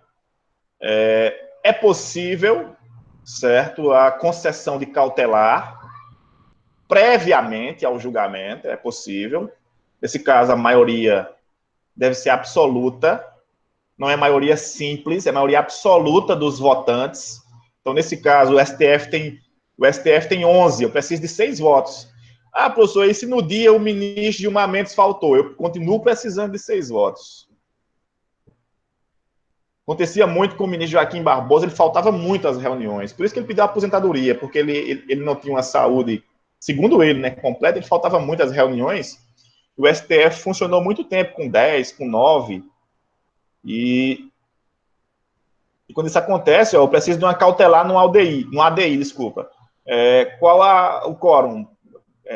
É possível, certo, a concessão de cautelar previamente ao julgamento, é possível. Nesse caso, a maioria deve ser absoluta, não é maioria simples, é maioria absoluta dos votantes. Então, nesse caso, o STF tem 11, eu preciso de 6 votos. Ah, professor, e se no dia o ministro Gilmar Mendes faltou? Eu continuo precisando de 6 votos. Acontecia muito com o ministro Joaquim Barbosa, ele faltava muito às reuniões. Por isso que ele pediu a aposentadoria, porque ele não tinha uma saúde, segundo ele, né, completa, ele faltava muito às reuniões. O STF funcionou muito tempo, com 10, com 9. E quando isso acontece, eu preciso de uma cautelar no ADI, desculpa. Qual o quórum?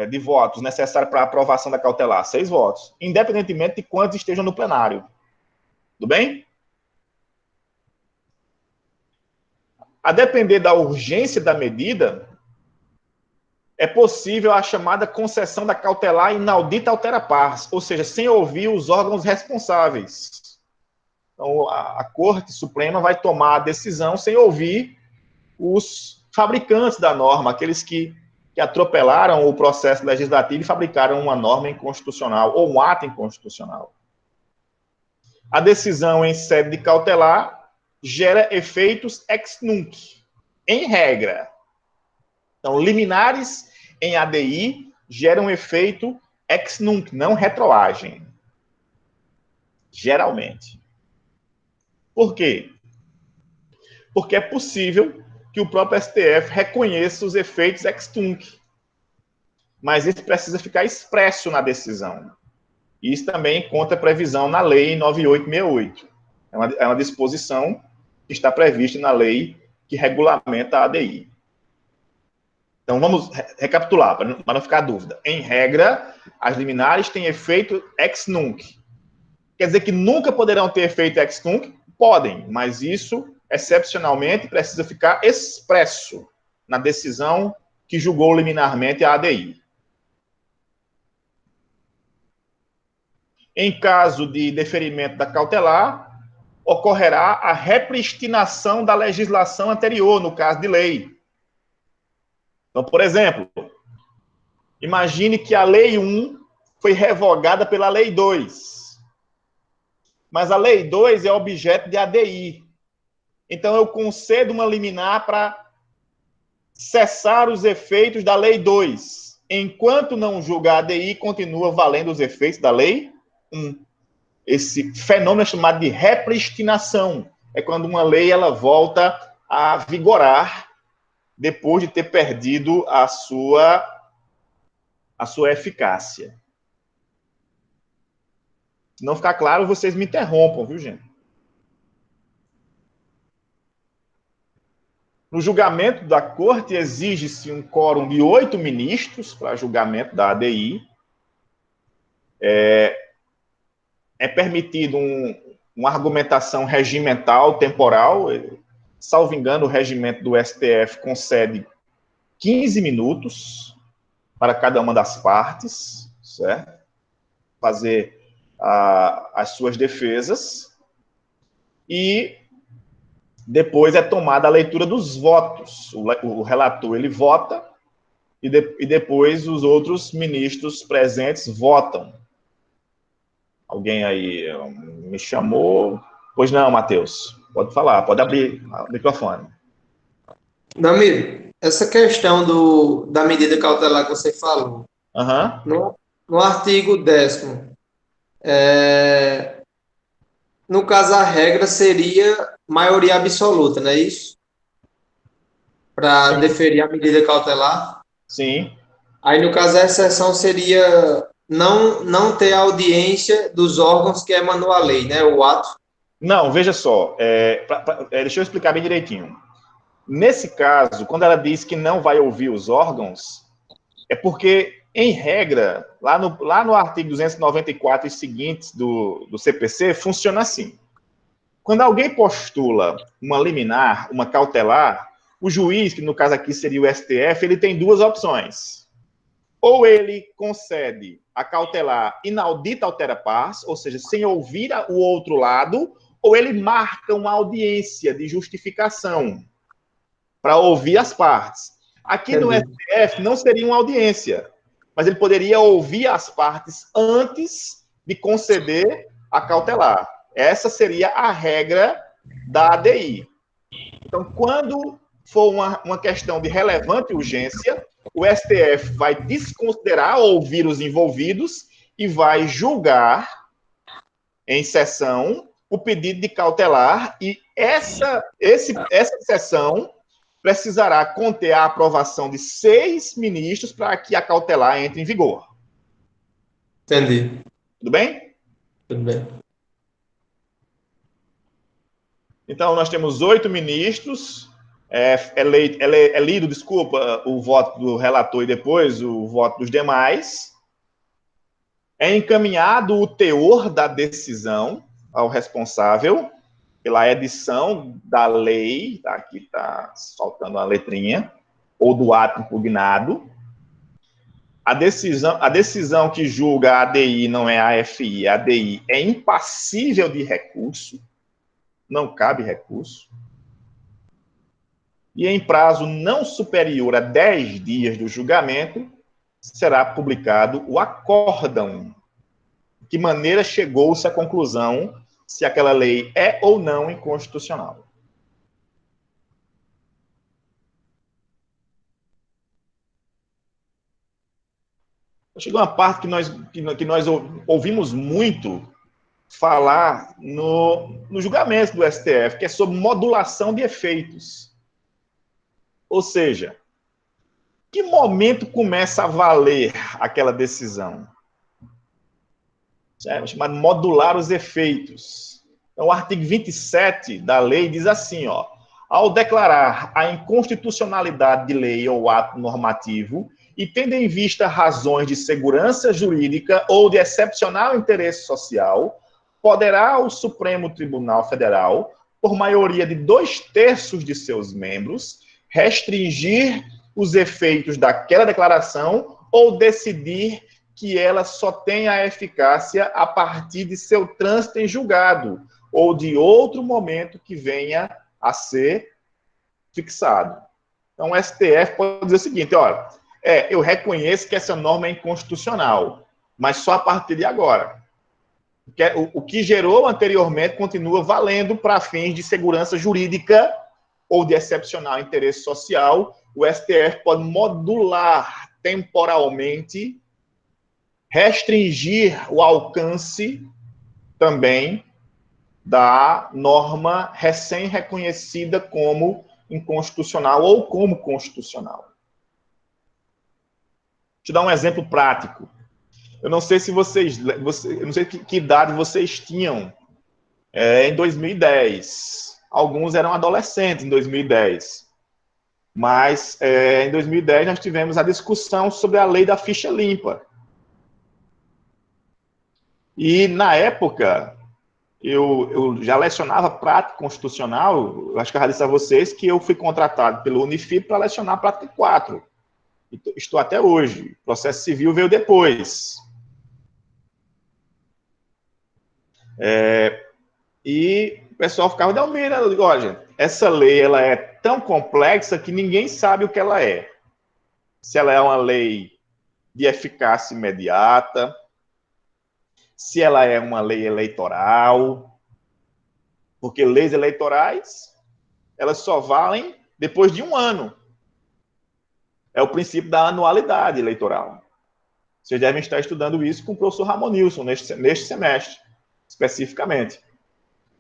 de votos necessários para a aprovação da cautelar? 6 votos, independentemente de quantos estejam no plenário. Tudo bem? A depender da urgência da medida, é possível a chamada concessão da cautelar inaudita altera pars, ou seja, sem ouvir os órgãos responsáveis. Então, a Corte Suprema vai tomar a decisão sem ouvir os fabricantes da norma, aqueles que atropelaram o processo legislativo e fabricaram uma norma inconstitucional ou um ato inconstitucional. A decisão em sede de cautelar gera efeitos ex nunc, em regra. Então, liminares em ADI geram efeito ex nunc, não retroagem. Geralmente. Por quê? Porque é possível que o próprio STF reconheça os efeitos ex nunc. Mas isso precisa ficar expresso na decisão. Isso também encontra previsão na Lei 9868. É uma disposição que está prevista na lei que regulamenta a ADI. Então, vamos recapitular, para não ficar dúvida. Em regra, as liminares têm efeito ex nunc. Quer dizer que nunca poderão ter efeito ex nunc? Podem, mas isso, excepcionalmente, precisa ficar expresso na decisão que julgou liminarmente a ADI. Em caso de deferimento da cautelar, ocorrerá a repristinação da legislação anterior, no caso de lei. Então, por exemplo, imagine que a Lei 1 foi revogada pela Lei 2. Mas a Lei 2 é objeto de ADI. Então, eu concedo uma liminar para cessar os efeitos da Lei 2. Enquanto não julgar a ADI, continua valendo os efeitos da Lei 1. Esse fenômeno é chamado de repristinação. É quando uma lei ela volta a vigorar depois de ter perdido a sua eficácia. Se não ficar claro, vocês me interrompam, viu, gente? No julgamento da Corte, exige-se um quórum de 8 ministros para julgamento da ADI. É permitido uma argumentação regimental, temporal. Salvo engano, o regimento do STF concede 15 minutos para cada uma das partes, certo? Fazer as suas defesas. E depois é tomada a leitura dos votos. O relator, ele vota e depois os outros ministros presentes votam. Alguém aí me chamou? Pois não, Matheus. Pode falar, pode abrir o microfone. Damiro, essa questão da medida cautelar que você falou, no artigo 10º, no caso a regra seria maioria absoluta, não é isso? Para deferir a medida cautelar? Sim. Aí no caso a exceção seria não ter audiência dos órgãos que emanou a lei, né? O ato. Não, veja só. Deixa eu explicar bem direitinho. Nesse caso, quando ela diz que não vai ouvir os órgãos, é porque, em regra, lá no artigo 294 e seguintes do CPC, funciona assim. Quando alguém postula uma liminar, uma cautelar, o juiz, que no caso aqui seria o STF, ele tem duas opções. Ou ele concede a cautelar inaudita altera pars, ou seja, sem ouvir o outro lado, ou ele marca uma audiência de justificação para ouvir as partes. Aqui no STF não seria uma audiência, mas ele poderia ouvir as partes antes de conceder a cautelar. Essa seria a regra da ADI. Então, quando for uma questão de relevante urgência, o STF vai desconsiderar ouvir os envolvidos e vai julgar em sessão o pedido de cautelar, e essa sessão precisará conter a aprovação de 6 ministros para que a cautelar entre em vigor. Entendi. Tudo bem? Tudo bem. Então, nós temos 8 ministros É lido, desculpa, o voto do relator e depois o voto dos demais. É encaminhado o teor da decisão ao responsável pela edição da lei, tá? Aqui está faltando a letrinha, ou do ato impugnado. A decisão que julga a ADI não é a AFI, a ADI é impassível de recurso, não cabe recurso. E em prazo não superior a 10 dias do julgamento, será publicado o acórdão. De que maneira chegou-se à conclusão se aquela lei é ou não inconstitucional. Chegou uma parte que nós ouvimos muito falar no julgamento do STF, que é sobre modulação de efeitos. Ou seja, que momento começa a valer aquela decisão? É chamado modular os efeitos. Então, o artigo 27 da lei diz assim, ó, ao declarar a inconstitucionalidade de lei ou ato normativo e tendo em vista razões de segurança jurídica ou de excepcional interesse social, poderá o Supremo Tribunal Federal, por maioria de 2/3 de seus membros, restringir os efeitos daquela declaração ou decidir que ela só tenha eficácia a partir de seu trânsito em julgado ou de outro momento que venha a ser fixado. Então, o STF pode dizer o seguinte, olha, eu reconheço que essa norma é inconstitucional, mas só a partir de agora. O que gerou anteriormente continua valendo para fins de segurança jurídica ou de excepcional interesse social. O STF pode modular temporalmente, restringir o alcance também da norma recém-reconhecida como inconstitucional ou como constitucional. Deixa eu dar um exemplo prático. Eu não sei se eu não sei que idade vocês tinham em 2010. Alguns eram adolescentes em 2010. Mas em 2010 nós tivemos a discussão sobre a lei da ficha limpa. E na época eu já lecionava prática constitucional. Eu acho que eu já disse a vocês que eu fui contratado pelo Unifip para lecionar prática 4. Estou até hoje. O processo civil veio depois. E o pessoal ficava de Almeida, olha, essa lei ela é tão complexa que ninguém sabe o que ela é. Se ela é uma lei de eficácia imediata, se ela é uma lei eleitoral, porque leis eleitorais, elas só valem depois de um ano. É o princípio da anualidade eleitoral. Vocês devem estar estudando isso com o professor Ramonilson neste semestre, especificamente.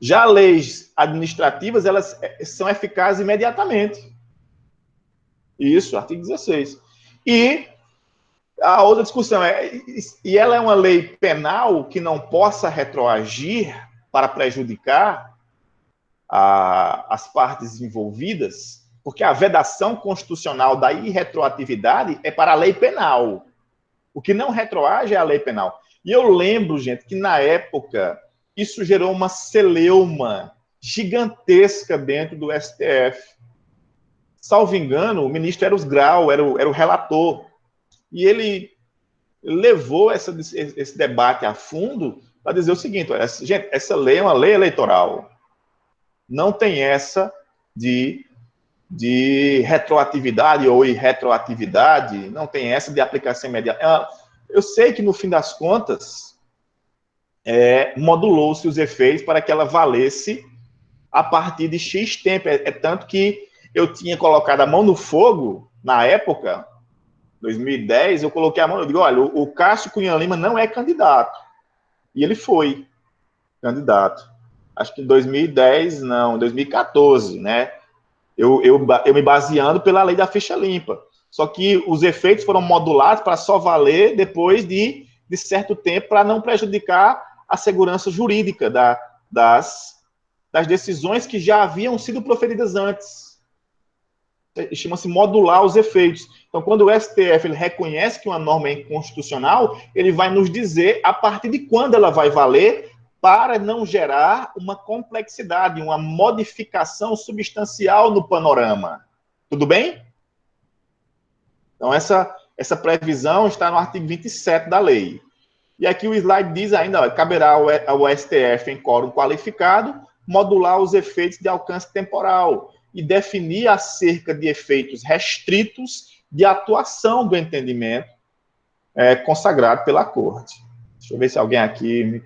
Já leis administrativas, elas são eficazes imediatamente. Isso, artigo 16. E a outra discussão e ela é uma lei penal que não possa retroagir para prejudicar as partes envolvidas, porque a vedação constitucional da irretroatividade é para a lei penal. O que não retroage é a lei penal. E eu lembro, gente, que na época isso gerou uma celeuma gigantesca dentro do STF. Salvo engano, o ministro Eros Grau era o relator. E ele levou esse debate a fundo para dizer o seguinte, olha, gente, essa lei é uma lei eleitoral. Não tem essa de retroatividade ou irretroatividade, não tem essa de aplicação imediata. Eu sei que, no fim das contas, modulou-se os efeitos para que ela valesse a partir de X tempo. Tanto que eu tinha colocado a mão no fogo, na época, 2010, eu coloquei a mão, eu digo, olha, o Cássio Cunha Lima não é candidato. E ele foi candidato. Acho que em 2010, não, em 2014, né? Eu me baseando pela lei da ficha limpa. Só que os efeitos foram modulados para só valer depois de certo tempo, para não prejudicar a segurança jurídica das decisões que já haviam sido proferidas antes. chama-se modular os efeitos. Então, quando o STF ele reconhece que uma norma é inconstitucional, ele vai nos dizer a partir de quando ela vai valer, para não gerar uma complexidade, uma modificação substancial no panorama. Tudo bem? Então, essa previsão está no artigo 27 da lei. E aqui o slide diz ainda, ó, caberá ao STF, em quórum qualificado, modular os efeitos de alcance temporal e definir acerca de efeitos restritos de atuação do entendimento consagrado pela Corte. Deixa eu ver se alguém aqui...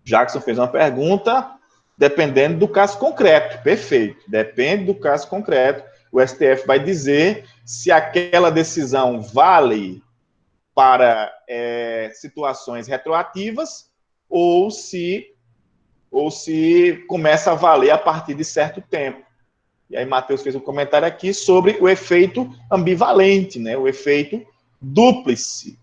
Jackson fez uma pergunta, dependendo do caso concreto. Perfeito. Depende do caso concreto. O STF vai dizer se aquela decisão vale para situações retroativas ou se começa a valer a partir de certo tempo. E aí Matheus fez um comentário aqui sobre o efeito ambivalente, né? O efeito dúplice.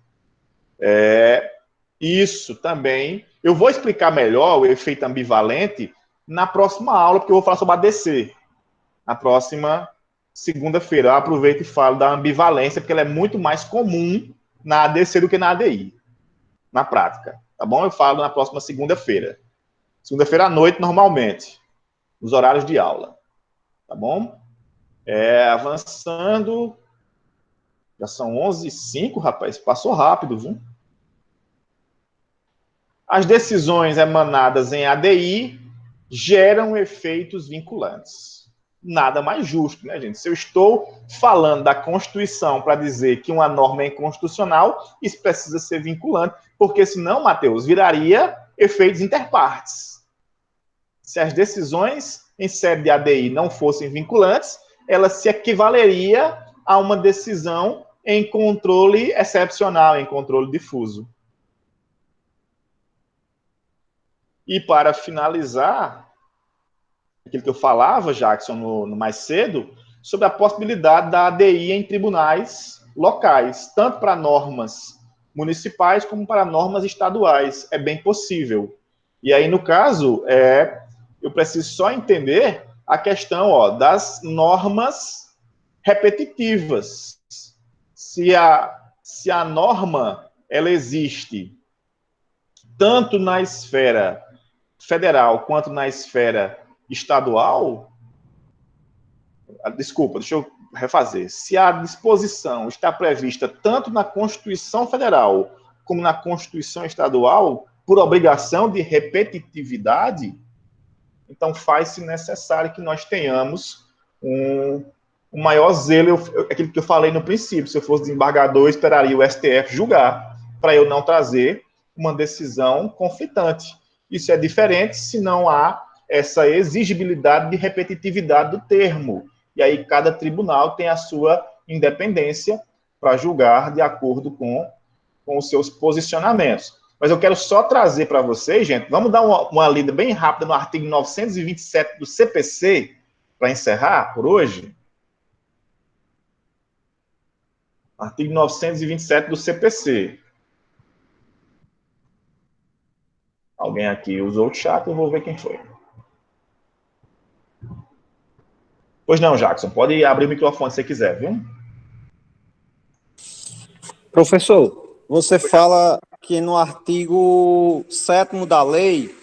Isso também... Eu vou explicar melhor o efeito ambivalente na próxima aula, porque eu vou falar sobre ADC. Na próxima segunda-feira. Eu aproveito e falo da ambivalência, porque ela é muito mais comum na ADC do que na ADI, na prática. Tá bom? Eu falo na próxima segunda-feira. Segunda-feira à noite, normalmente, nos horários de aula. Tá bom? Avançando. Já são 11h05, rapaz. Passou rápido, viu? As decisões emanadas em ADI geram efeitos vinculantes. Nada mais justo, né, gente? Se eu estou falando da Constituição para dizer que uma norma é inconstitucional, isso precisa ser vinculante, porque senão, Matheus, viraria efeitos interpartes. Se as decisões em sede de ADI não fossem vinculantes, ela se equivaleria a uma decisão em controle excepcional, em controle difuso. E para finalizar, aquilo que eu falava, Jackson, no mais cedo, sobre a possibilidade da ADI em tribunais locais, tanto para normas municipais como para normas estaduais. É bem possível. E aí, no caso, eu preciso só entender a questão das normas repetitivas. Se a norma ela existe tanto na esfera federal quanto na esfera estadual, desculpa, deixa eu refazer. Se a disposição está prevista tanto na Constituição Federal como na Constituição Estadual, por obrigação de repetitividade, então faz-se necessário que nós tenhamos um maior zelo, aquilo que eu falei no princípio, se eu fosse desembargador, eu esperaria o STF julgar, para eu não trazer uma decisão conflitante. Isso é diferente se não há essa exigibilidade de repetitividade do termo. E aí cada tribunal tem a sua independência para julgar de acordo com os seus posicionamentos. Mas eu quero só trazer para vocês, gente, vamos dar uma lida bem rápida no artigo 927 do CPC, para encerrar por hoje. Artigo 927 do CPC. Alguém aqui usou o chat, eu vou ver quem foi. Pois não, Jackson, pode abrir o microfone se você quiser, viu? Professor, você fala que no artigo 7º da lei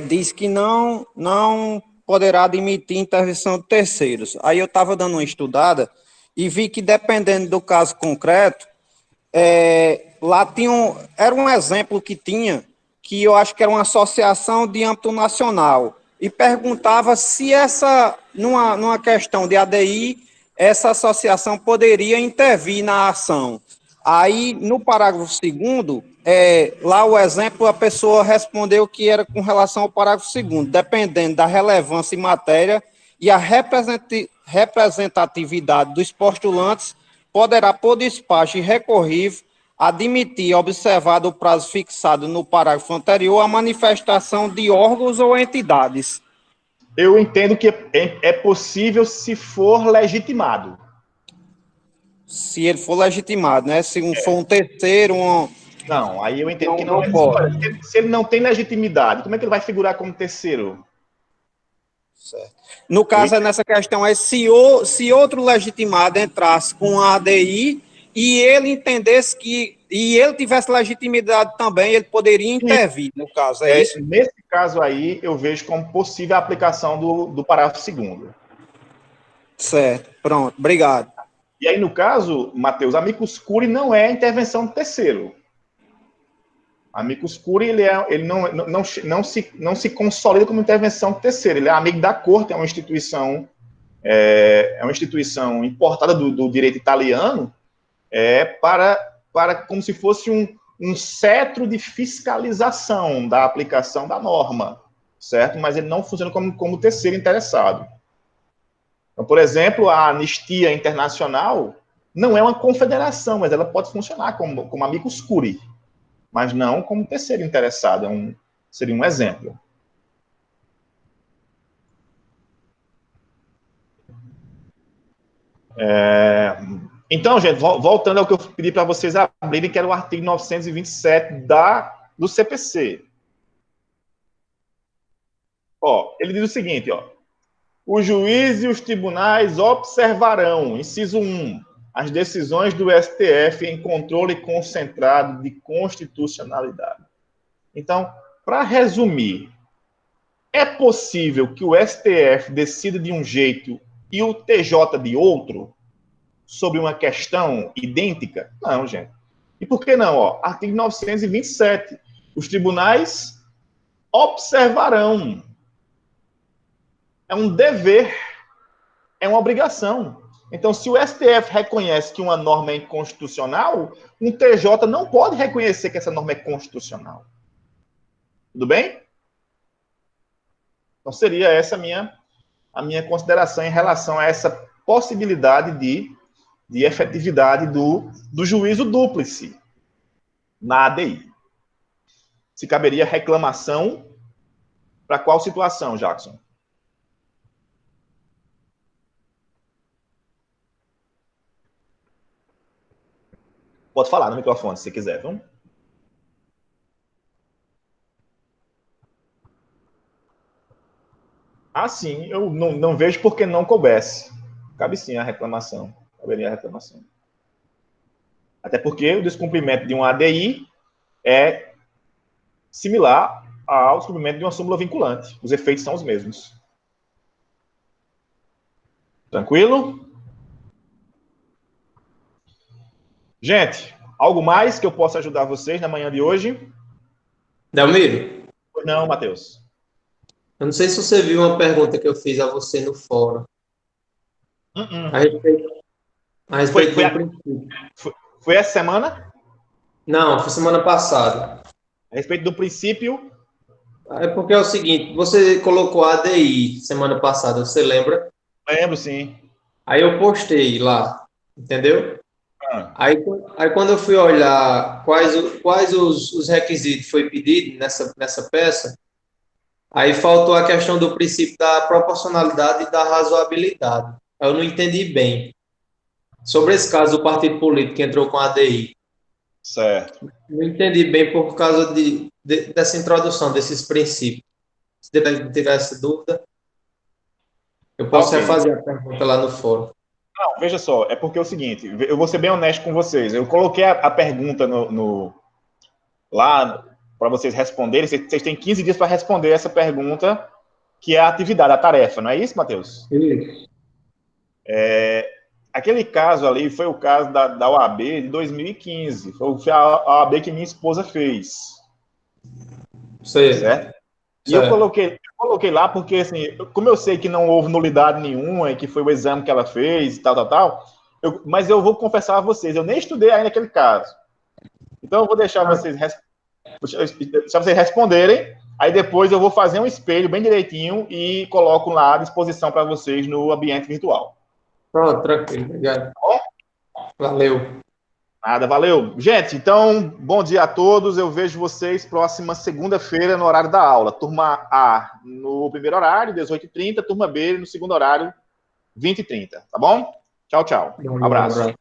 diz que não poderá admitir intervenção de terceiros. Aí eu estava dando uma estudada e vi que, dependendo do caso concreto, lá era um exemplo que eu acho que era uma associação de âmbito nacional, e perguntava se numa questão de ADI, essa associação poderia intervir na ação. Aí, no parágrafo 2º, lá o exemplo, a pessoa respondeu que era com relação ao parágrafo 2º, dependendo da relevância em matéria e a representatividade dos postulantes, poderá, por despacho irrecorrível, admitir, observado o prazo fixado no parágrafo anterior, a manifestação de órgãos ou entidades. Eu entendo que é possível se for legitimado. Se ele for legitimado, né? Se for um terceiro, Não, aí eu entendo que não pode. Se ele não tem legitimidade, como é que ele vai figurar como terceiro? Certo. No caso, nessa questão, é se outro legitimado entrasse com a ADI e ele entendesse que, e ele tivesse legitimidade também, ele poderia intervir, no caso, é isso? Nesse caso aí, eu vejo como possível a aplicação do parágrafo 2º. Certo, pronto, obrigado. E aí, no caso, Matheus, amicus curiae não é intervenção do terceiro. Amicus curiae, ele não se consolida como intervenção do terceiro. Ele é amigo da corte, é uma instituição importada do direito italiano, para como se fosse um cetro de fiscalização da aplicação da norma, certo? Mas ele não funciona como terceiro interessado. Então, por exemplo, a Anistia Internacional não é uma confederação, mas ela pode funcionar como amicus curiae, mas não como terceiro interessado. Seria um exemplo. Então, gente, voltando ao que eu pedi para vocês abrirem, que era o artigo 927 do CPC. Ele diz o seguinte, os juízes e os tribunais observarão, inciso 1, as decisões do STF em controle concentrado de constitucionalidade. Então, para resumir, é possível que o STF decida de um jeito e o TJ de outro sobre uma questão idêntica? Não, gente. E por que não? Artigo 927. Os tribunais observarão. É um dever, é uma obrigação. Então, se o STF reconhece que uma norma é inconstitucional, um TJ não pode reconhecer que essa norma é constitucional. Tudo bem? Então, seria essa a minha consideração em relação a essa possibilidade de efetividade do juízo dúplice na ADI. Se caberia reclamação para qual situação, Jackson? Pode falar no microfone, se quiser, viu? Sim, eu não vejo por que não coubesse. Cabe sim a reclamação. Caberia a reclamação. Até porque o descumprimento de uma ADI é similar ao descumprimento de uma súmula vinculante. Os efeitos são os mesmos. Tranquilo? Gente, algo mais que eu possa ajudar vocês na manhã de hoje? Delmiro? Não, Matheus. Eu não sei se você viu uma pergunta que eu fiz a você no fórum. A respeito do princípio. Foi essa semana? Não, foi semana passada. A respeito do princípio? É porque é o seguinte, você colocou a ADI semana passada, você lembra? Lembro, sim. Aí eu postei lá, entendeu? Aí quando eu fui olhar quais os requisitos foi pedido nessa peça, aí faltou a questão do princípio da proporcionalidade e da razoabilidade. Eu não entendi bem. Sobre esse caso do partido político que entrou com a ADI. Certo. Não entendi bem por causa dessa introdução, desses princípios. Se tiver essa dúvida, eu posso refazer a pergunta lá no fórum. Não, veja só, é porque é o seguinte, eu vou ser bem honesto com vocês. Eu coloquei a pergunta lá para vocês responderem. Vocês têm 15 dias para responder essa pergunta, que é a atividade, a tarefa, não é isso, Matheus? Isso. Aquele caso ali foi o caso da OAB de 2015. Foi a OAB que minha esposa fez. Certo? E eu coloquei lá porque, assim, como eu sei que não houve nulidade nenhuma e que foi o exame que ela fez e tal, mas eu vou confessar a vocês, eu nem estudei ainda aquele caso. Então, eu vou deixar vocês responderem, aí depois eu vou fazer um espelho bem direitinho e coloco lá à disposição para vocês no ambiente virtual. Pronto, tranquilo, obrigado. Valeu. Nada, valeu. Gente, então, bom dia a todos. Eu vejo vocês próxima segunda-feira no horário da aula. Turma A no primeiro horário, 18h30. Turma B no segundo horário, 20h30. Tá bom? Tchau, tchau. Um abraço.